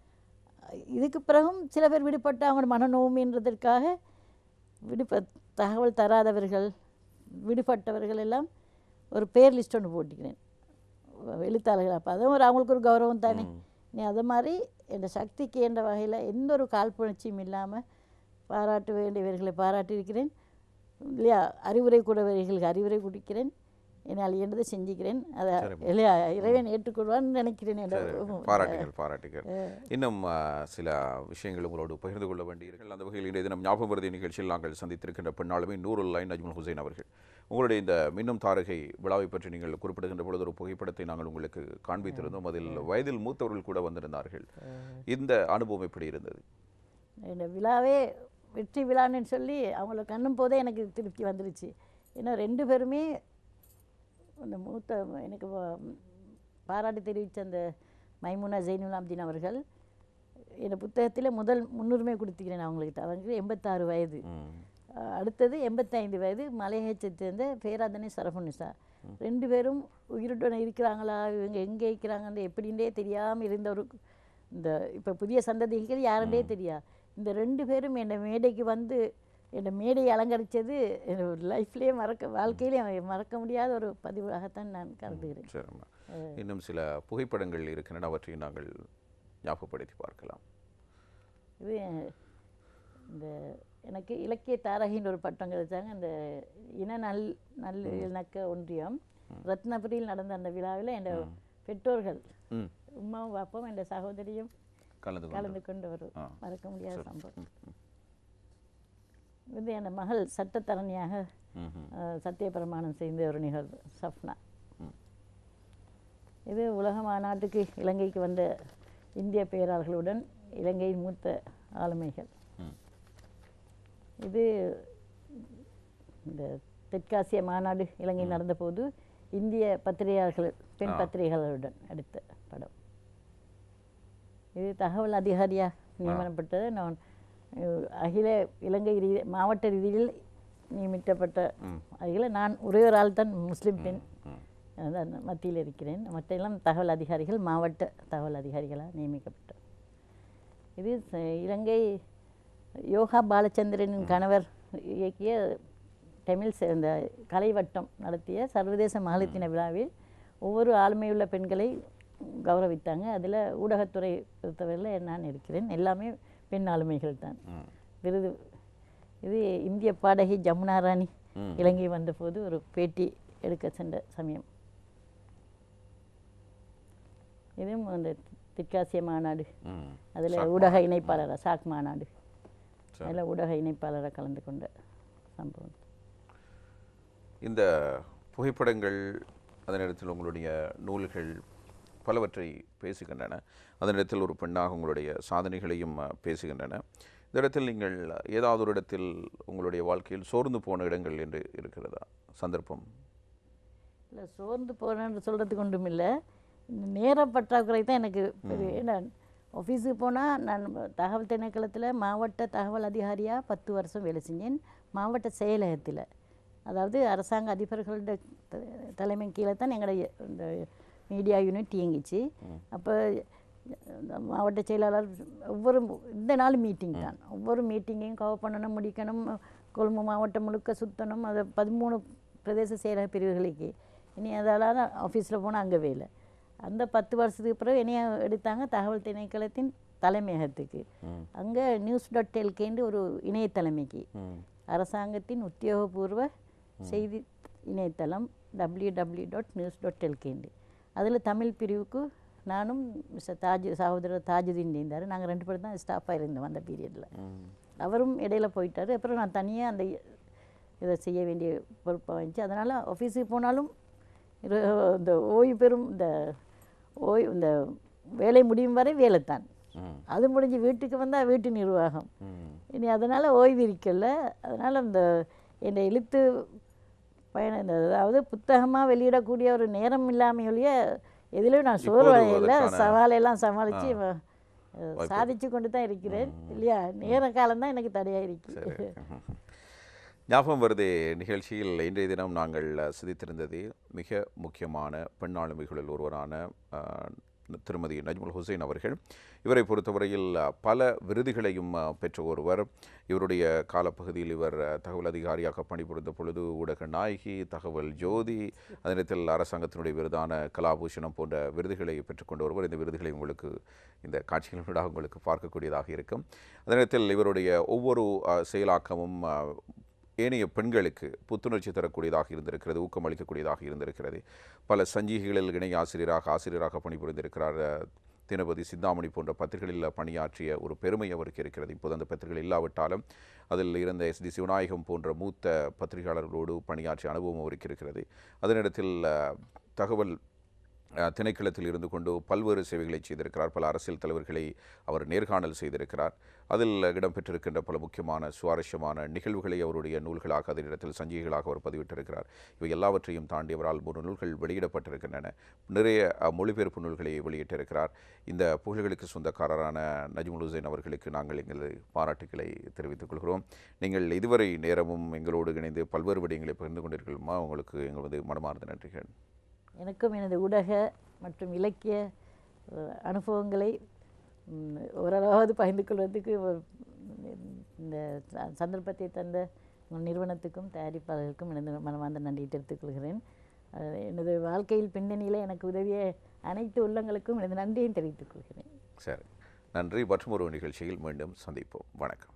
இதுக்கு பிறகும் சில பேர் விடுபட்டு அவங்களோட மனநோமின்றதற்காக தகவல் தராதவர்கள், விடுபட்டவர்கள் எல்லாம் ஒரு பேர் லிஸ்ட் ஒன்று போட்டிக்கிறேன் எழுத்தாளர்கள். அப்போ அதுவும் அவங்களுக்கு ஒரு கௌரவம் தானே. நீ அதை மாதிரி என் சக்திக்கு என்ற வகையில் எந்த ஒரு காழ்ப்புணர்ச்சியும் இல்லாமல் பாராட்ட வேண்டியவர்களை பாராட்டியிருக்கிறேன் இல்லையா? அறிவுரை கூடவர்களுக்கு அறிவுரை கொடுக்கிறேன். என்னால் இயன்றதை செஞ்சுக்கிறேன். அதை இல்லையா இறைவன் ஏற்றுக்கொள்வான்னு நினைக்கிறேன். பாராட்டுகள். இன்னும் சில விஷயங்கள் உங்களோடு பகிர்ந்து கொள்ள வேண்டியிருக்கள். அந்த வகையில் இன்றைய தினம் ஞாபகம் வருது நிகழ்ச்சியில் நாங்கள் சந்தித்திருக்கின்ற பெண்ணாளுமே நூருல்லாஹி நஜ்முல் ஹுசைன் அவர்கள். உங்களுடைய இந்த மின்னும் தாரகை விழாவை பற்றி நீங்கள் குறிப்பிடுகின்ற பொழுது ஒரு புகைப்படத்தை நாங்கள் உங்களுக்கு காண்பித்திருந்தோம். அதில் வயதில் மூத்தவர்கள் கூட வந்திருந்தார்கள். இந்த அனுபவம் எப்படி இருந்தது? இந்த விழாவே வெற்றி விழான்னு சொல்லி அவங்கள கண்ணும் போதே எனக்கு திருப்தி வந்துருச்சு. ஏன்னா 2 பேருமே அந்த மூத்த எனக்கு பாராட்டு தெரிவித்த அந்த மைமுனா ஜெயினுல் ஆப்தீன் அவர்கள் இந்த புத்தகத்தில் முதல் முன்னுரிமை கொடுத்துக்கிறேன் அவங்கக்கிட்ட. அவங்களுக்கு 86 வயது. அடுத்தது 85 வயது மலையகத்தை சேர்ந்த பேராதனை சரஃபுன்னிசா. 2 பேரும் உயிருடன் இருக்கிறாங்களா, இவங்க எங்கே இருக்கிறாங்கன்னு எப்படின்னே தெரியாமல் இருந்த ஒரு இந்த இப்போ புதிய சந்ததிகள் யாருன்னே தெரியா. இந்த 2 பேரும் என்னை மேடைக்கு வந்து என்னை மேடையை அலங்கரித்தது லைஃப்லேயே வாழ்க்கையிலே மறக்க முடியாத ஒரு பதிவாகத்தான் நான் கருதுகிறேன். சரிம்மா. இன்னும் சில புகைப்படங்கள் இருக்கின்றன, அவற்றை நாங்கள் ஞாபகப்படுத்தி பார்க்கலாம். இது இந்த எனக்கு இலக்கிய தாரகின்ற ஒரு பட்டம் கிடைச்சாங்க. அந்த இன நல்லிணக்க ஒன்றியம் ரத்னபுரியில் நடந்த அந்த விழாவில் என் பெற்றோர்கள் உமாவும் பாப்பாவும் என் சகோதரியும் கலந்து கொண்டு வரும் மறக்க முடியாத சம்பவம். இது என் மகள் சட்டத்தரணியாக சத்தியப்பிரமாணம் செய்த ஒரு நிகழ்வு சப்னா. இது உலக மாநாட்டுக்கு இலங்கைக்கு வந்த இந்திய பேராளர்களுடன் இலங்கையின் மூத்த ஆளுமைகள். இது இந்த தெற்காசிய மாநாடு இலங்கை நடந்தபோது இந்திய பத்திரிகையாளர்கள் பெண் பத்திரிகையாளர்களுடன் எடுத்த படம். இது தகவல் அதிகாரியாக நியமனப்பட்டது. நான் அகில இலங்கை மாவட்ட ரீதியில் நியமிக்கப்பட்ட அதில் நான் ஒரே ஒரு ஆள் தான் முஸ்லீம் பெண் மத்தியில் இருக்கிறேன். மற்ற எல்லாம் தகவல் அதிகாரிகள் மாவட்ட தகவல் அதிகாரிகளாக நியமிக்கப்பட்டோம். இது இலங்கை யோகா பாலச்சந்திரனின் கணவர் இயக்கிய தமிழ் இந்த கலைவட்டம் நடத்திய சர்வதேச மகளிர் தின விழாவில் ஒவ்வொரு ஆளுமையுள்ள பெண்களை கௌரவித்தாங்க. அதில் ஊடகத்துறை பொறுத்தவரையில் நான் இருக்கிறேன். எல்லாமே பெண் ஆளுமைகள் தான். விருது இது இந்திய பாடகி ஜமுனா ராணி இலங்கை வந்தபோது ஒரு பேட்டி எடுக்க சென்ற சமயம். இதுவும் அந்த தெற்காசிய மாநாடு, அதில் ஊடக இணைப்பாளராக சாக் மாநாடு, அதில் ஊடக இணைப்பாளராக கலந்து கொண்ட சம்பவம். இந்த புகைப்படங்கள் அதே நேரத்தில் உங்களுடைய நூல்கள் பலவற்றை பேசுகின்றன. அதே நேரத்தில் ஒரு பெண்ணாக உங்களுடைய சாதனைகளையும் பேசுகின்றன. இந்த இடத்தில் நீங்கள் ஏதாவது ஒரு இடத்தில் உங்களுடைய வாழ்க்கையில் சோர்ந்து போன இடங்கள் என்று இருக்கிறதா சந்தர்ப்பம்? இல்லை, சோர்ந்து போனேன்னு சொல்கிறதுக்கு ஒன்றும் இல்லை. நேர பற்றாக்குறை தான் எனக்கு. ஏன்னா ஆஃபீஸுக்கு போனால் நான் தகவல் திணைக்களத்தில் மாவட்ட தகவல் அதிகாரியாக 10 வருஷம் வேலை செஞ்சேன். மாவட்ட செயலகத்தில், அதாவது அரசாங்க அதிபர்களோட தலைமை கீழே தான் எங்களுடைய இந்த மீடியா யூனிட் இயங்கிச்சு. அப்போ மாவட்ட செயலாளர் இந்த நாள் மீட்டிங் தான். ஒவ்வொரு மீட்டிங்கையும் கவர் பண்ணணும், முடிக்கணும். கொழும்பு மாவட்டம் முழுக்க சுற்றணும். அதை 13 பிரதேச செயலக பிரிவுகளுக்கு. இனி அதால் ஆஃபீஸில் போனால் அங்கே வேலை. அந்த 10 வருஷத்துக்கு பிறகு என்னைய எடுத்தாங்க தகவல் திணைக்களத்தின் தலைமையகத்துக்கு. அங்கே news.lk ஒரு இணையத்தலைமைக்கு, அரசாங்கத்தின் உத்தியோகபூர்வ செய்தி இணையதளம் www.news.lk. அதில் தமிழ் பிரிவுக்கு நானும் மிஸ்டர் சகோதரர் தாஜுதீன் இருந்தார். நாங்கள் 2 பேரும் தான் ஸ்டாஃபாக இருந்தோம் அந்த பீரியடில். அவரும் இடையில போயிட்டார். அப்புறம் நான் தனியாக அந்த இதை செய்ய வேண்டிய பொறுப்பாக வந்துச்சு. அதனால் ஆஃபீஸுக்கு போனாலும் இந்த ஓய்வு பெறும் இந்த வேலை முடியும் வரை வேலை தான். அது முடிஞ்சு வீட்டுக்கு வந்தால் வீட்டு நிர்வாகம். இனி அதனால் ஓய்வு இருக்கல. அதனால் இந்த என்னை எழுத்து பயணம், அதாவது புத்தகமாக வெளியிடக்கூடிய ஒரு நேரம் இல்லாமையொழிய எதிலும் நான் சோர்வடையில் சவாலெல்லாம் சமாளித்து சாதிச்சு கொண்டு தான் இருக்கிறேன். இல்லையா, நேர காலம்தான் எனக்கு தடையாக இருக்கு. ஞாபகம் வருதே நிகழ்ச்சியில் இன்றைய தினம் நாங்கள் சிந்தித்திருந்தது மிக முக்கியமான பெண் ஆளுமைகளில் ஒருவரான திருமதி நஜ்முல் ஹுசைன் அவர்கள். இவரை பொறுத்தவரையில் பல விருதுகளையும் பெற்ற ஒருவர். இவருடைய காலப்பகுதியில் இவர் தகவல் அதிகாரியாக பணிபுரிந்த பொழுது ஊடக நாயகி, தகவல் ஜோதி, அதே நேரத்தில் அரசாங்கத்தினுடைய விருதான கலாபூஷணம் போன்ற விருதுகளை பெற்றுக்கொண்ட ஒருவர். இந்த விருதுகளை உங்களுக்கு இந்த காட்சிகளினூடாக உங்களுக்கு பார்க்கக்கூடியதாக இருக்கும். அதே நேரத்தில் இவருடைய ஒவ்வொரு செயலாக்கமும் ஏனைய பெண்களுக்கு புத்துணர்ச்சி தரக்கூடியதாக இருந்திருக்கிறது, ஊக்கமளிக்கக்கூடியதாக இருந்திருக்கிறது. பல சஞ்சிகைகளில் இணை ஆசிரியராக பணிபுரிந்திருக்கிறார். தினபதி, சிந்தாமணி போன்ற பத்திரிகைகளில் பணியாற்றிய ஒரு பெருமை அவருக்கு இருக்கிறது. இப்போது அந்த பத்திரிகைகள் இல்லாவிட்டாலும் அதில் இருந்த SD சிவநாயகம் போன்ற மூத்த பத்திரிகையாளர்களோடு பணியாற்றிய அனுபவம் அவருக்கு இருக்கிறது. அதே நேரத்தில் தகவல் திணைக்களத்தில் இருந்து கொண்டு பல்வேறு சேவைகளை செய்திருக்கிறார். பல அரசியல் தலைவர்களை அவர் நேர்காணல் செய்திருக்கிறார். அதில் இடம்பெற்றிருக்கின்ற பல முக்கியமான சுவாரஸ்யமான நிகழ்வுகளை அவருடைய நூல்களாக அதே நேரத்தில் சஞ்சிகைகளாக அவர் பதிவிட்டிருக்கிறார். இவை எல்லாவற்றையும் தாண்டி அவரால் 3 நூல்கள் வெளியிடப்பட்டிருக்கின்றன. நிறைய மொழிபெயர்ப்பு நூல்களை வெளியிட்டிருக்கிறார். இந்த புகழ்களுக்கு சொந்தக்காரரான நஜ்முல் ஹுசைன் அவர்களுக்கு நாங்கள் எங்களது பாராட்டுக்களை தெரிவித்துக் கொள்கிறோம். நீங்கள் இதுவரை நேரமும் எங்களோடு இணைந்து பல்வேறு விடயங்களை பகிர்ந்து கொண்டிருக்கிறோமா, உங்களுக்கு எங்களது மனமார்ந்த நன்றிகள். எனக்கும் எனது ஊடக மற்றும் இலக்கிய அனுபவங்களை ஓரளவாவது பகிர்ந்து கொள்வதற்கு இந்த சந்தர்ப்பத்தை தந்த உங்கள் நிறுவனத்துக்கும் தயாரிப்பாளர்களுக்கும் எனது மனமார்ந்த நன்றியை தெரிவித்துக் கொள்கிறேன். எனது வாழ்க்கையில் பின்னணியில் எனக்கு உதவிய அனைத்து உள்ளங்களுக்கும் எனது நன்றியை தெரிவித்துக் கொள்கிறேன். சரி, நன்றி. மற்றும் ஒரு நிகழ்ச்சியில் மீண்டும் சந்திப்போம். வணக்கம்.